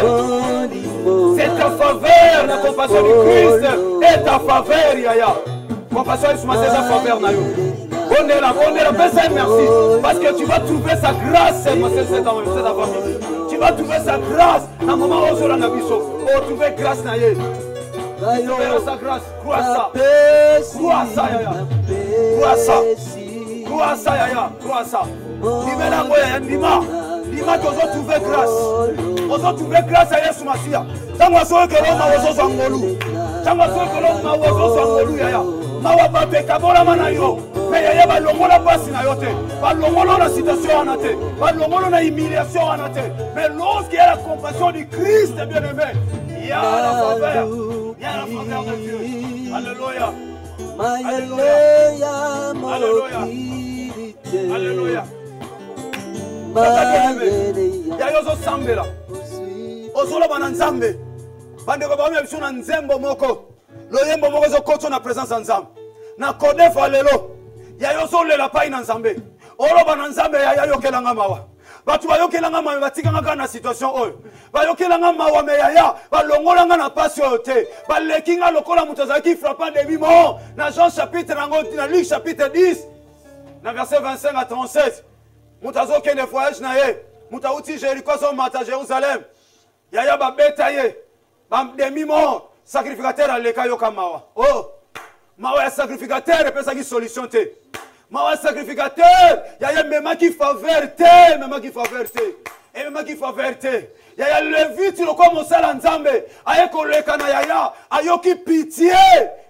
c'est ta faveur, la compassion du Christ est ta faveur Yaya. Compassion c'est ta faveur Nayo. Bondela, merci. Parce que tu vas trouver sa grâce, c'est ta famille. Tu vas trouver sa grâce à un moment où on a vu ça. Oh, trouver grâce Naye. Sa grâce, crois ça. Crois ça, Yaya. Crois ça. Crois ça, Yaya. Crois ça. Dima la goya, Dima. Dima que vous trouvez grâce. Vous trouvez grâce à Yesu Massia. Tant que vous que l'homme a osé s'engolou. Tant que l'homme a osé s'engolou, Yaya. Mawa ba pekabola manayo. Mais Yaya ba longola pasi na yote. Ba longola la situation en até. Ba longola la humiliation en até. Mais lorsqu'il y a la compassion du Christ, bien aimé, il y a la faveur. Il y a la faveur de Dieu. Alléluia. Alléluia. Alléluia. Alléluia. Il y a yozo sambe là. Ozolo bana nzambe. Bande ko ba mi biso na nzembo moko. Loyembo moko zo koto na présence nzambe. Na Kodef alelo. Ya yozo le la pai na nzambe. Olo bana nzambe ya yokelanga mawa. Batu bayokelanga mawa batikanga na situation oyo. Bayokelanga mawa me yaya balongolanga na pasi oyo te. Balekinga lokola mutazaki frappant de bimo. Na Jean chapitre na Luc chapitre 10. Na verset 25 à 37. Mutazoke ne voyage na ye. Mutauti Jéricho so mata Jérusalem. Yaya babeta ye. Bam demi-mort. Sacrificateur à l'ekayo kamawa. Oh, mawa sacrificateur pesa qui solution te. Mawa sacrificateur, yaya même qui faveur te, même qui faveur te. Et même qui faveur te. Yaya le vite le comme sala nzambe. Aye ko leka na yaya, ayoki pitié.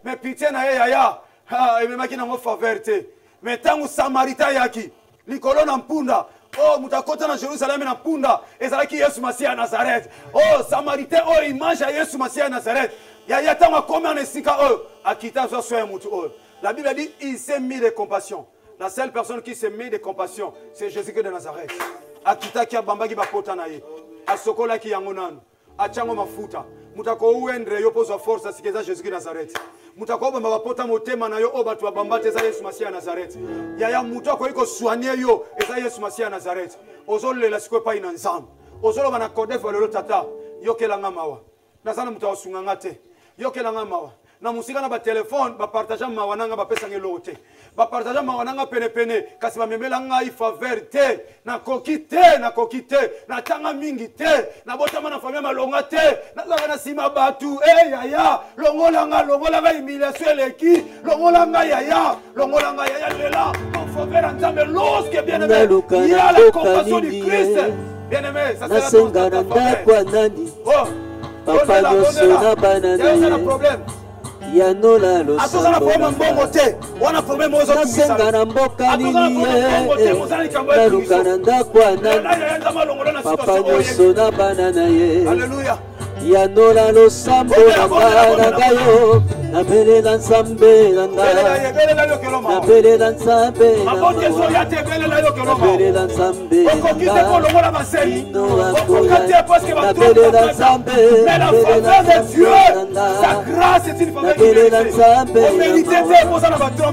Mais pitié na yaya. Ah, et même qui na mo faveur te. Mais tangu samarita yaki. Likolo na mpunda, Oh, mutakota na Jérusalem na punda. Ezalaki Yesu Masia à Nazareth. Oh, Samaritain, oh, il mange à Yesu Masia à Nazareth. Ya tanga comme en esika oh, akita so so mutu oh. La Bible dit il s'est mis de compassion. La seule personne qui s'est mis de compassion, c'est Jésus-Christ de Nazareth. Akita ki abambaki bakota na ye. Asokola ki yango nanu. Achango mafuta. Mutako uendre yo pozo force sikeza Jésus-Christ de Nazareth. Mutako bamba bapota motema na yo obatu abambate za Yesu Masia à Nazareth. Ya mutako iko soigner yo eza Yesu Masia à Nazareth. Ozole la sikwe pa ina nzambe. Ozolo bana kodef lelo tata. Yokelanga mawa. Nazana mutawasunga ngate. Yokelanga mawa. Na musika na ba téléphone ba partager mawa nanga ba pesa ngelo te. Ba partager mawa nanga pene kasi ba memela ngai faveur te. Na kokite, na tanga mingi te. Na botama na famille malonga te. Na zaka na sima batu. Yaya, longola nga humiliation eleki. Longola nga yaya lela. Mon faveur nzambe lorsque bien aimé. Il y a la compassion du Christ. Bien aimé, ça c'est la faveur. Oh. Papa Yosona banana Yanola lo Nasengana mboka nini Narukana ndakwa nani Papa Yosona banana ye Yanola lo sambo nangayo Nabelela nsambe nangayo Nabelela nsambe nangayo Nabelela nsambe nangayo Ino akoya Nabelela nsambe Mais la faveur de Dieu, sa grâce est une faveur qui mérite. On méritait de poser la bâton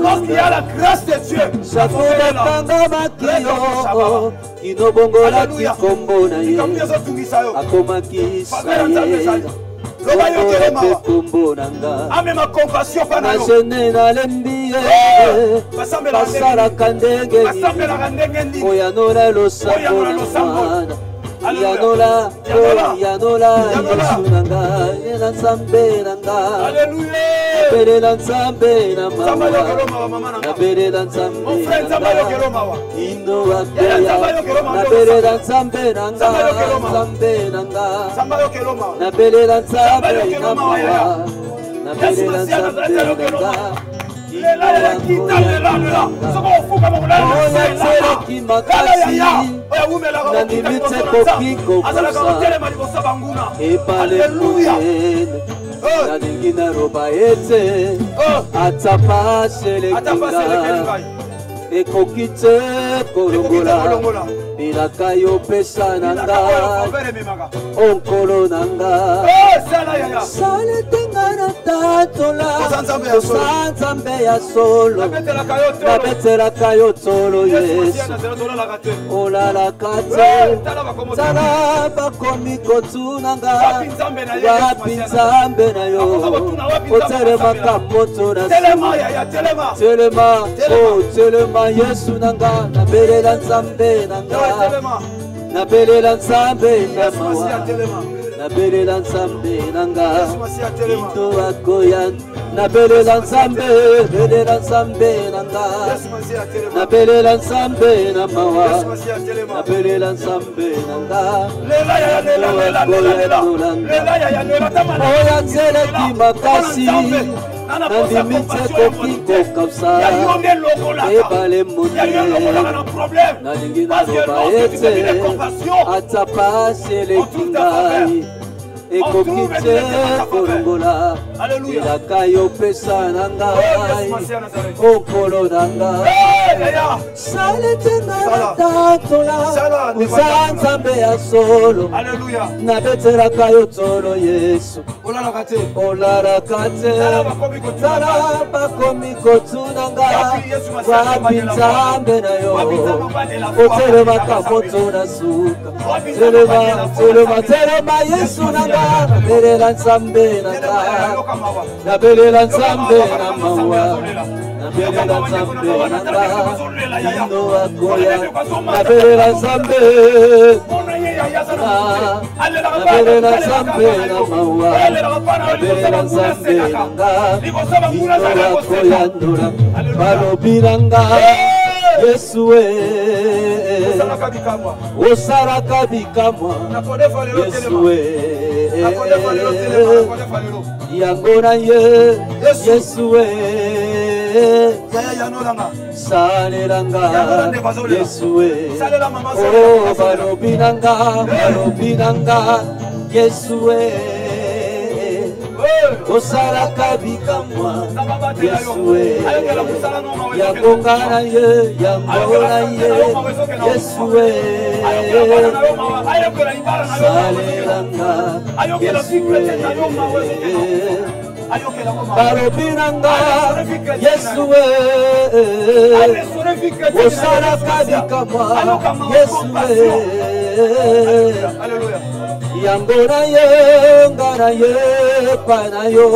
lorsqu'il y a la grâce de Dieu, la faveur est là. Kinobongola kikombo na ye akomaki Israel amema compassion pana yo nasene nalembi basalaka ndenge nini oyanola losambo na mwana Yanola Yesu nanga Yena nzambe nanga Nabelela nzambe na mawa Nabelela nzambe nanga Ino akoya Nabelela nzambe nanga Nzambe nanga Nabelela nzambe na mawa Nabelela nzambe nanga Oyatseleki makasi Nandimite kokiko kosa Ebale muyene Nalingi naroba ete Atapa selekinga Ekokite kolongola Bilaka yo pesa nanga Onkolo nanga Sale tenga na tatola Osanzambe ya solo Nabetelaka yo tolo Yesu Olala kate Tala bakomi kotunanga Wapi nzambe na yo Otelema kamoto na su Telema Yesu nanga Nabelela nzambe nanga Nabelela nzambe na mawa Nabelela nzambe nanga Ito akoya Nabelela nzambe Nabelela nzambe nanga Nabelela nzambe na mawa Nabelela nzambe nanga Oya nzeleki makasi Nandimite kokiko kapsa Ebale monene Nalingi naroba ete Atapa selekingai Ekokite kolongola Ilaka yo pesa nangai Okolo nangai Sale tenga na tatola Uzanzambe ya solo Nabetelaka yo tolo Yesu Olara kate Zala bakomi kotunanga Wapi nzambe na yo Otelema kamoto na suka Telema Yesu nanga Nabelela nzambe nanga Nabelela nzambe na mawa Nabelela nzambe nanga Ino akoya Nabelela nzambe Nabelela nzambe na mawa Nabelela nzambe nanga Ino akoya ndola Balobi nanga Yesu Osalaka bikamwa Yesu yango na ye Yesu salelanga Yesue oh balobinanga Yesue osalaka bikamwa Yesue yakongana ye yambona ye Yesue salelanga Yesue balobinanga Yesue osalaka bikamwa Yesue yambona ye ngana ye panayo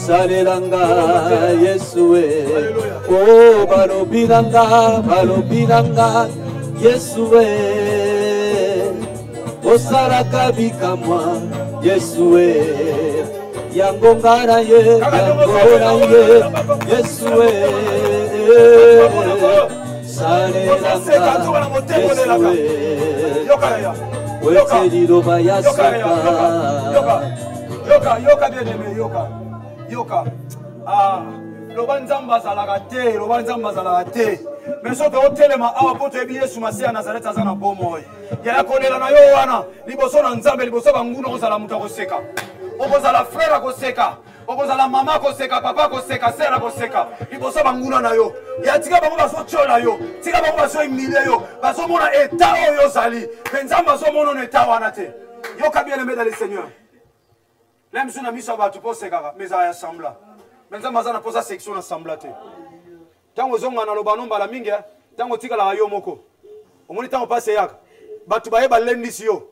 salelanga Yesue oh balobinanga Yesue osalaka bikamwa Yesue yangongana ye yambona ye Yesue salelanga Yesue weteliloba yasuka yoka bien aimé yoka loba nzambe azalaka te mais soki otelema awa mpo toyebi Yesu Masiya ya Nazareti aza na bomoi yaya kolela na yo wana liboso na Nzambe liboso banguna okozala moto akoseka okozala frère akoseka okozala mama akoseka papa akoseka sere akoseka liboso banguna na yo ya tika bango bazotyola yo tika bango bazohumilie yo bazomona eta oyo ozali mpe Nzambe azomona na eta wana te yoka bien aimé dans le Seigneur la miso na miso ya bato mpo osekaka mais ezala ya sambla me Nzambe aza na posa section na sambla te ntango ozonga na lobano mbala mingi ntango otikalaka yo moko omoni ntango pasi eyaka bato baye balendisi yo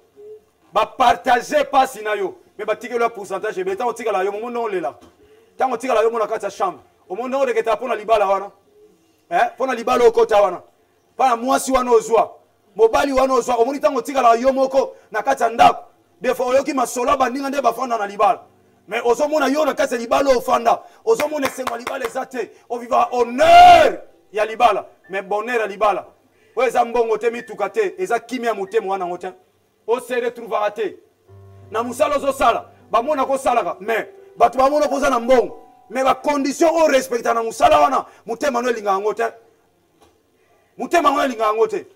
bapartage pasi na yo me batikeli ya pourcentage ebele ntango otikalaka yo momo ndenge olelaka ntango otikalaka yo mo na kati ya chambre omo ndenge odeketaka mpo na libala wana mpo na libala okota wana mpo na mwasi wana ozwa mobali wana ozwa omoni ntango otikalaka yo moko na kati ya ndako defo oyoki masolo bandinga nde bafanda na libala mais ozomona yo na kati ya libala ofanda ozomona esengo ya libala eza te oviva honneur ya libala mais bonheur ya libala oyo eza mbongo te mituka te eza kimia ya motema wana ngo te ose retrouvaka te na mosala ozosala bamona kosalaka mais bato bamona koza na mbongo mais bacondition oyo respecta na mosala wana motema no elingaka yango te motema ngo elingaka yango te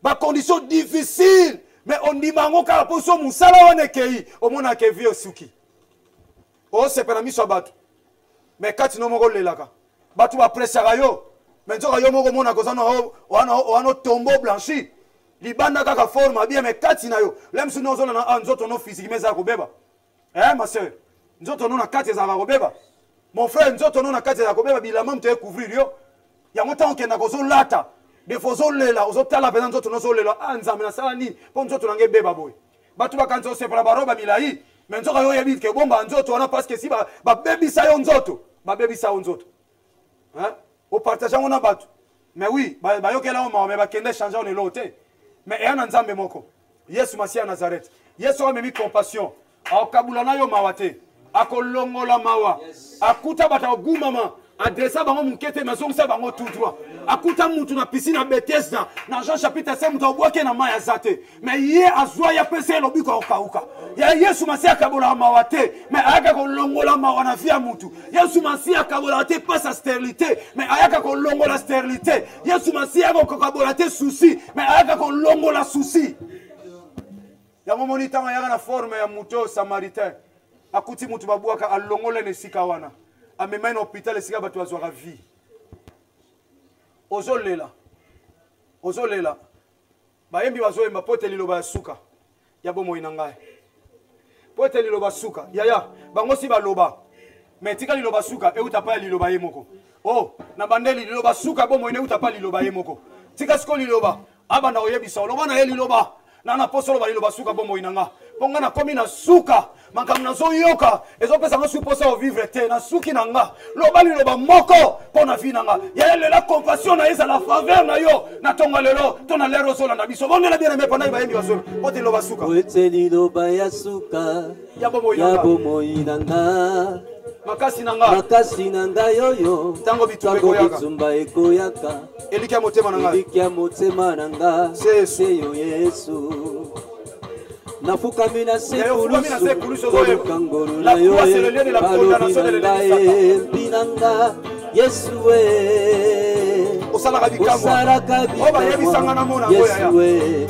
bacondition difficile mais ondima yango kaka mpo so mosala wana ekei omonaka evi osuki osepela miso ya bato mais kati no moko olelaka bato bapresaka yo mais nzoka yo moko omona koza wana otombo blanchi libanda kaka forme abia mais kati na yo lemsu no ozolana nzoto no physique mais ezala kobeba ma sœur nzoto no na kati ezalaka kobeba mon frère nzoto no na kati ezala kobeba bilama moto ekouvrir yo yango ntango okenda kozolata defo ozolela ozotala mpenza nzoto no ozolela Nzambe nasala nini mpo nzoto nange ebeba boye bato bakanisa osepela baroba milai mais nzoka yo oyebi ke bomba nzoto wana parce que si babebisa yo nzoto babebisa yo nzoto opartage yango na bato mais oui bayokela yo mawa mais bakende change on elo te mais eya na Nzambe moko Yesu Masiya ya Nazareti Yesu amemi compassion akokabula na yo mawa te akolongola mawa akuta bato agumama adressa bango mukete mazongisa bango tout droit akuta mutu na piscine ya Bethesda na Jean chapitre 5 mutu obwake na mai azate mais ye azwa ya pese lobiko okauka ya Yesu Masiya akabola mawa te mais ayaka kolongola mawa na vie ya mutu Yesu Masiya akabola te pas sa stérilité mais ayaka kolongola stérilité Yesu Masiya akabola te souci mais ayaka kolongola souci ya momoni tanga yaka na forme ya mutu samaritain akuti mutu babwaka alongola na esika wana amema na hôpital esika bato bazwaka vie ozolela bayembi bazoyemba po ete liloba ya suka ya bomoi na ngai po ete liloba suka yaya bango si baloba mais tika liloba suka euta pa ya liloba ye moko na bandeli liloba suka bomoi ne euta pa liloba ye moko tika siko liloba abanda oyebisa oloba na ye liloba nana poso loba liloba suka bomoi na nga ponga na komi na suka makambo nazoyoka ezopesa nga suki posa ovivre te na suki na nga loba liloba moko mpo na vi na nga yaya lela compassion na ye ezala faveur na yo na ntongo lelo to na lero ozolanda biso bongela bien aime pendant bayembi bazolo po te liloba suka ete liloba ya suka ya bomoi na nga makasi na nga yoyo ntango bitumba ekoyaka eliki ya motema na nga se yo Yesu nafukami na sekulusu kolukangolula yo balobi na ngai binanga Yesue osalaka bikamwa osalaka oba yebisanga na mona ngoya ya Yesue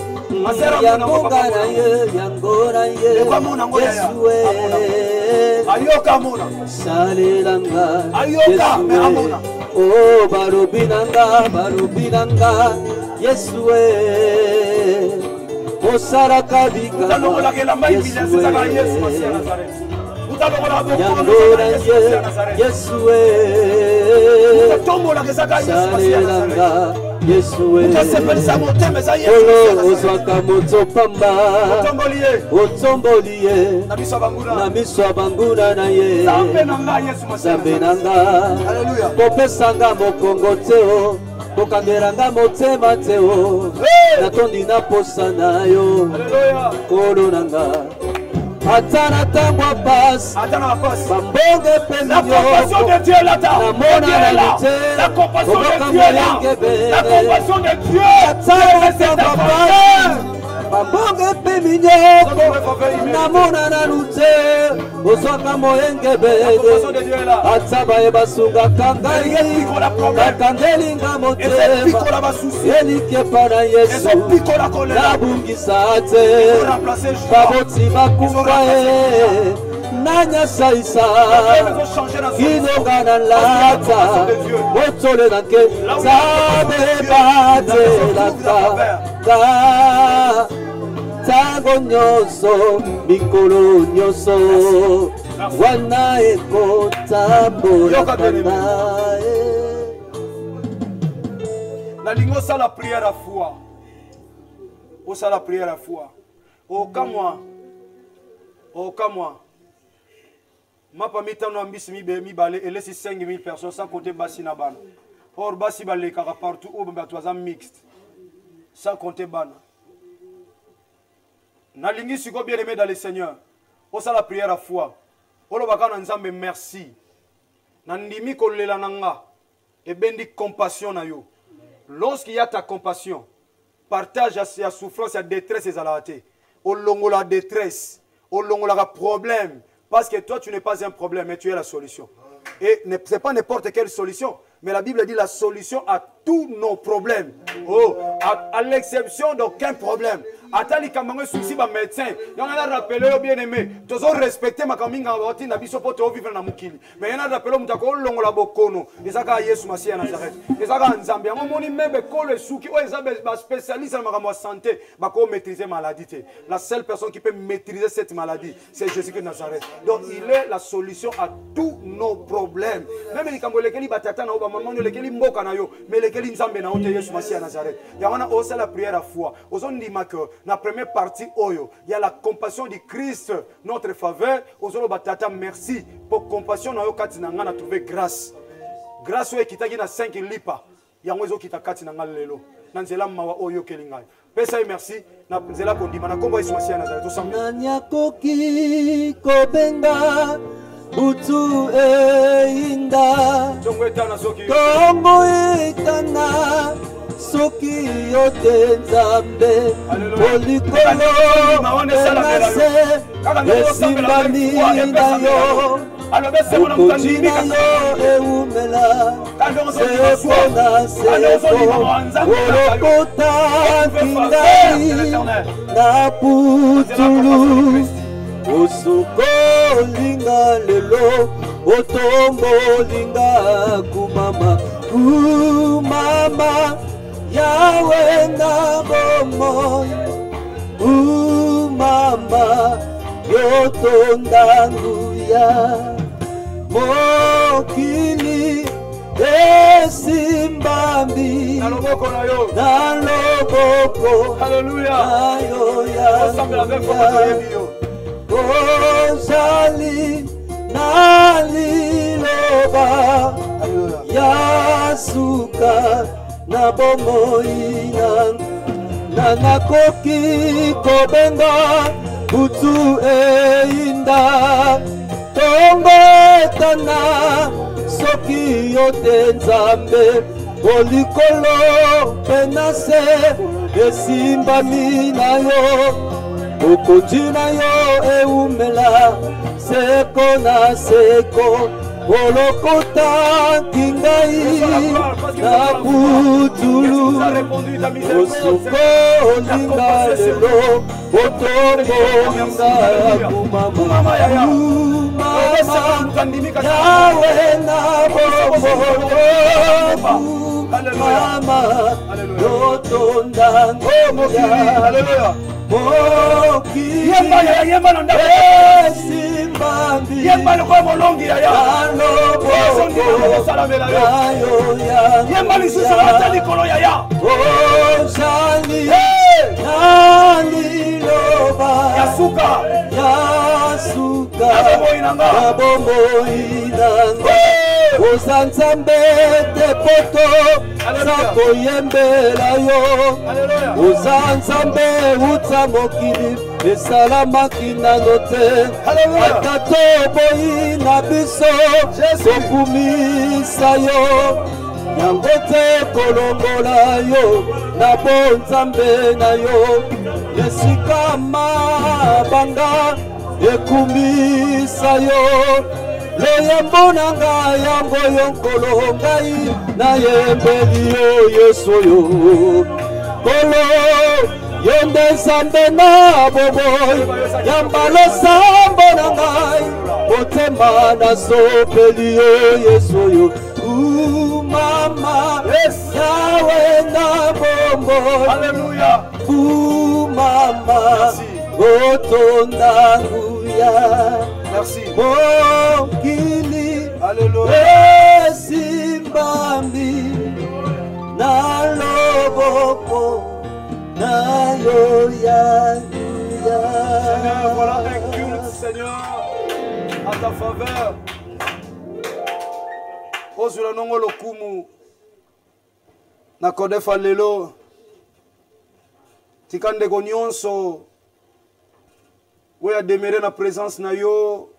yangonga na ye yangora ye Yesue ayoka mona salelanga ayoka me amona oh barubinanga Yesue osalaka bikamwa yangora ye Yesue salelanga Yesue olo ozwaka moto pamba otomboliye na miso ya banguna na ye Nzambe nanga kopesanga mokongo te o kokangelanga motema te o natondi na posa na yo kolo nanga ata na ntango ya pasi bambonge mpe minyoko namona na lite oboka moyengebele ata na ntango ya pasi bambonge mpe minyoko namona na lute ozwaka moyengebele ata baye basungaka ngai bakandelinga motema elikepa na Yesu nabungisa te baboti bakumba nanya saisa kinonga na lata motole na nke Nzambe batelaka tango nyonso mikolo nyonso wana ekotambolaka naye nalingi osala prière à foi osala prière à foi okamwa mapa mitano ya mbisi mibale elesi 5000 personnes sans compter basi na bana or basi balekaka partout oyo bato baza mixte sans compter bana nalingi siko bien aimé dans le Seigneur osala prière à foi olobaka na Nzambe merci nandimi kolela nanga ebendi compassion na yo lorsqu'il y a ta compassion partage ya souffrance ya détresse ezalaka te olongola détresse olongola problème parce que toi tu n'es pas un problème mais tu es la solution et ce n'est pas n'importe quelle solution mais la Bible dit la solution à tous nos problèmes à l'exception d'aucun problème atali kamango souci ba médecin yanga rappeler yo bien aimé tozo respecter makaminga boti na biso poto vivre na mukili mais yana rappeler mutako longola bokono ezaka Yesu Masiya ya Nazareth ezaka Nzambe yango moni membe kole suki o ezabe ba spécialiste na makambo santé bako maîtriser maladie. La seule personne qui peut maîtriser cette maladie c'est Jésus-Christ de Nazareth. Donc il est la solution à tous nos problèmes. Même les kambo lekeli batata na oba maman lekeli mboka na yo mais lekeli Nzambe na ote Yesu Masiya ya Nazareth. Yangana osa la prière à foi. Ozondi maka la première partie, il y a la compassion du Christ, notre faveur. Ozolo batata, merci pour compassion. Nous avons trouvé grâce. Grâce au qui t'a dit na 5 lipa. Il y a un qui t'a kati na lelo. Nanzela mawa oyo kelingai. Pesa merci. Na nzela kondima na kombo Yesu Masiya na Nazareth. Nanya koki kobenga butu einda. Tongo etana. Soki yote Nzambe olikolo enase esimbami na yo okoki na yo eumela seko na seko olokotaki ngai na putulu osukolinga lelo otombolinga kumama Yahweh ngabomoi mama yotondanguya mokili esimbambi na loboko Alléluia ozali naliloba yasuka na bomoi na nakoki kobenga butu einda tongo etana soki yote Nzambe olikolo penase esimbami na yo okonzi na yo eumela seko na seko Olokota kingai na putulu Osuko linga lelo Otongo linga kumama Yawe na bombo Mama Yotonda Ngomokia Moki Yemba nanda Simbambi Yemba kwa molongi ya Yemba lisusu la likolo ya ya Ojali Nani loba Yasuka Yabombo inanga Osanzambe te poto Sako yembela yo Osanzambe utsa mokili Esalama kinanote Atatobo ina biso Sokumisa yo Yangote kolongola yo Nabonzambe na yo Yesika mabanga Ekumisa yo Loyambo nanga yambo yonkolo ngai na yembeli yo yeso yo Kolo yonde sambe na boboy Yambalo sambo nangai Motema na sopeli yo yeso yo Mama Yawe na bombo Hallelujah Mama Otonda nguya Merci. Mokili, Alléluia. Simbambi, na loboko, na yoya. Seigneur, voilà un culte, Seigneur, à ta faveur. Ozula nongo lokumu, na kodefa lelo, tikande gonyonso. Oui, à demeurer dans la présence na yo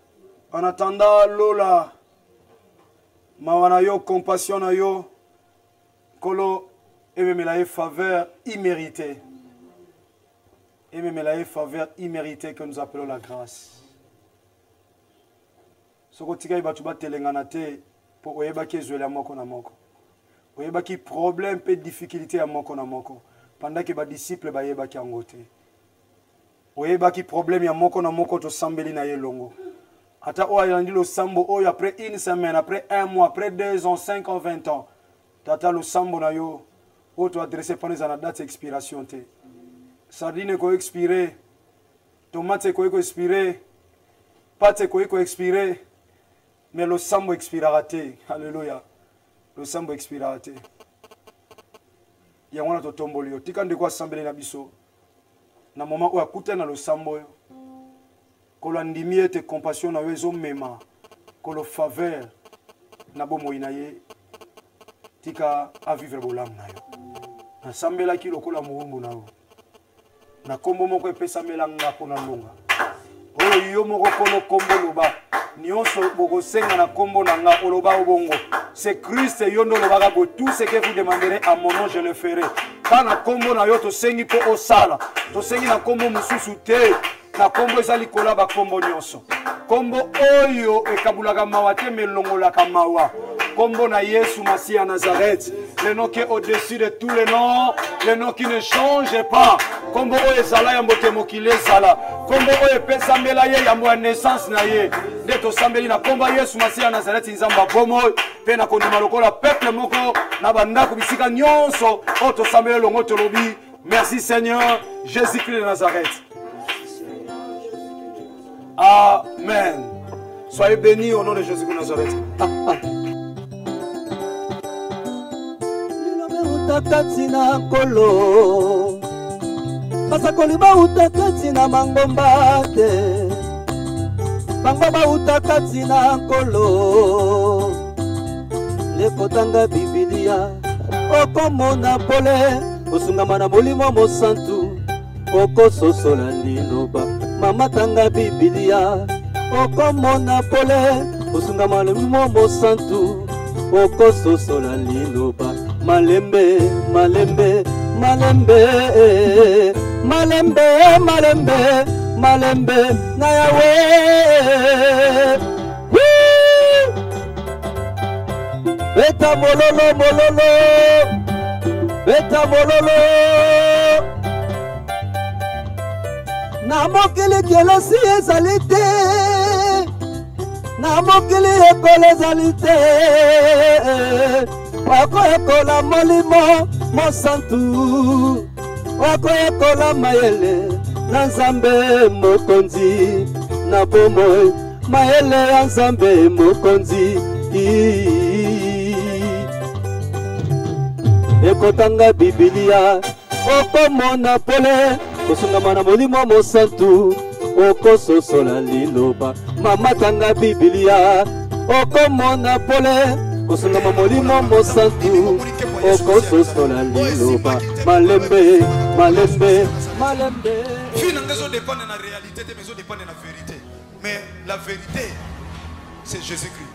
en attendant lola mawana yo compassion na yo kolo ememela faveur imméritée que nous appelons la grâce soko tika ibatu batelengana te pour oyebaki ezwela ya moko na moko oyebaki problème pe difficulté ya moko na moko pendant que ba disciple bayebaki yango te oyebaki problème ya moko na moko to sambeli na yelongo ata o ayandi lo sambo o après une semaine après un mois après 2 ans 5 ans 20 ans tata lo sambo na yo o to adresser pendant na date expiration te sardine ko expirer tomate ko expirer pâte ko expirer mais lo sambo expirera te alléluia lo sambo expirera te ya wana to tomboli yo tika ndeko asambeli na biso na moment où akuta na lo sambo yo kolo ndimi ete compassion na yo ezomema kolo faveur na bomoi na ye tika a vivre bolamu na yo nasambelaki lokola mowumbu na yo na kombo moko epesambela nga mpo na longa oyo yo moko kolo kombo loba nyonso bokosenga na kombo na nga oloba obongo c'est Christ yo ndo lobaka bo tout ce que vous demanderez à mon nom je le ferai kana kombo na yo tosengi po osala tosengi na kombo mususu te na kombo ezali kola ba kombo nyonso kombo oyo ekabulaka mawa te melongolaka mawa kombo na Yesu Masia Nazareth le nom qui est au-dessus de tous les noms le nom qui ne change pas kombo oyo ezala ya mbote mokili ezala kombo oyo epesambela ye yambo ya naissance na ye nde tosambeli na kombo ya Yesu Masia Nazareth nzambe abomo mpe na kondima lokola peuple moko na bandako bisika nyonso oyo tosambeli longo tolobi merci Seigneur Jésus-Christ de Nazareth. Amen. Soyez bénis au nom de Jésus de Nazareth. Katina kolo Pasakoli bauta katina mangomba te Bangba bauta katina kolo Lekotanga Biblia Okomona pole Osungama na molimo mosantu Oko sosola liloba Mama tanga Biblia Okomona pole Osungama na molimo mosantu Oko sosola liloba Malembe, malembe, malembe, malembe, malembe, malembe, na Yahweh. beta mololo mololo, beta mololo. Na mokili kelasi ezali te, na mokili ekolo ezali te, wako ekola molimo mosantu, wako ekola mayele na nzambe mokonzi, na bomoi mayele ya nzambe mokonzi. Ekotanga Biblia okomona pole, kosungama na molimo mosantu, okososola liloba. Mama tanga Biblia okomona pole, kosungama molimo mosantu, okososola liloba. Malembe, malembe, malembe. Finalement, dépend de la réalité, mais ça dépend de la vérité. Mais la vérité, c'est Jésus-Christ.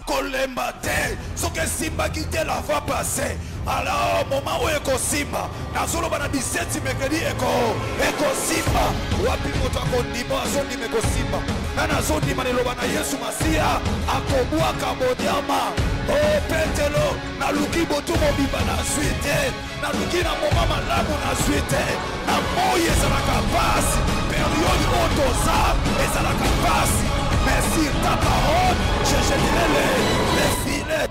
Kolemba te, ce que Simba qui te la va passer. Alors, moment où Eko Simba, na solo bana 17 mercredi Eko Simba, wapi moto akondima, azondi Eko Simba. Na zondi maneloba na Yesu Masia, akobua kabodiama. Oh Petelo, na luki botu mobiba na suite, na luki na moma malamu na suite, na moye ezalaka pasi, période otoza ezalaka pasi. Mais sur ta parole, je jetterai les filets.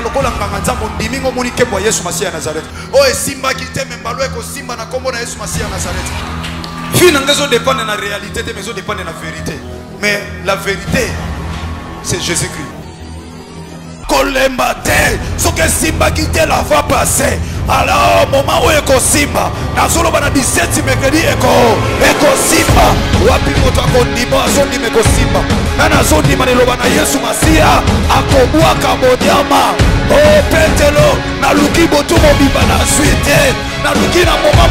Lokola nganga mondimingo monike kwa Yesu Masia Nazareth. O esimba kite membalo eko simba na kombo na Yesu Masia Nazareth. Finalement, dépend de la réalité, mais ça dépend de la vérité. Mais la vérité, c'est Jésus-Christ. Kolemba te, ce que Simba qui te la va passer. Alors, moment où Eko Simba, na solo bana 17 mercredi Eko Simba, wapi moto akondima, azondi Eko Simba. Na zondi maneloba na Yesu Masia, akobua kabodiama. Oh Petelo, na luki botu mobiba na suite, na luki na moma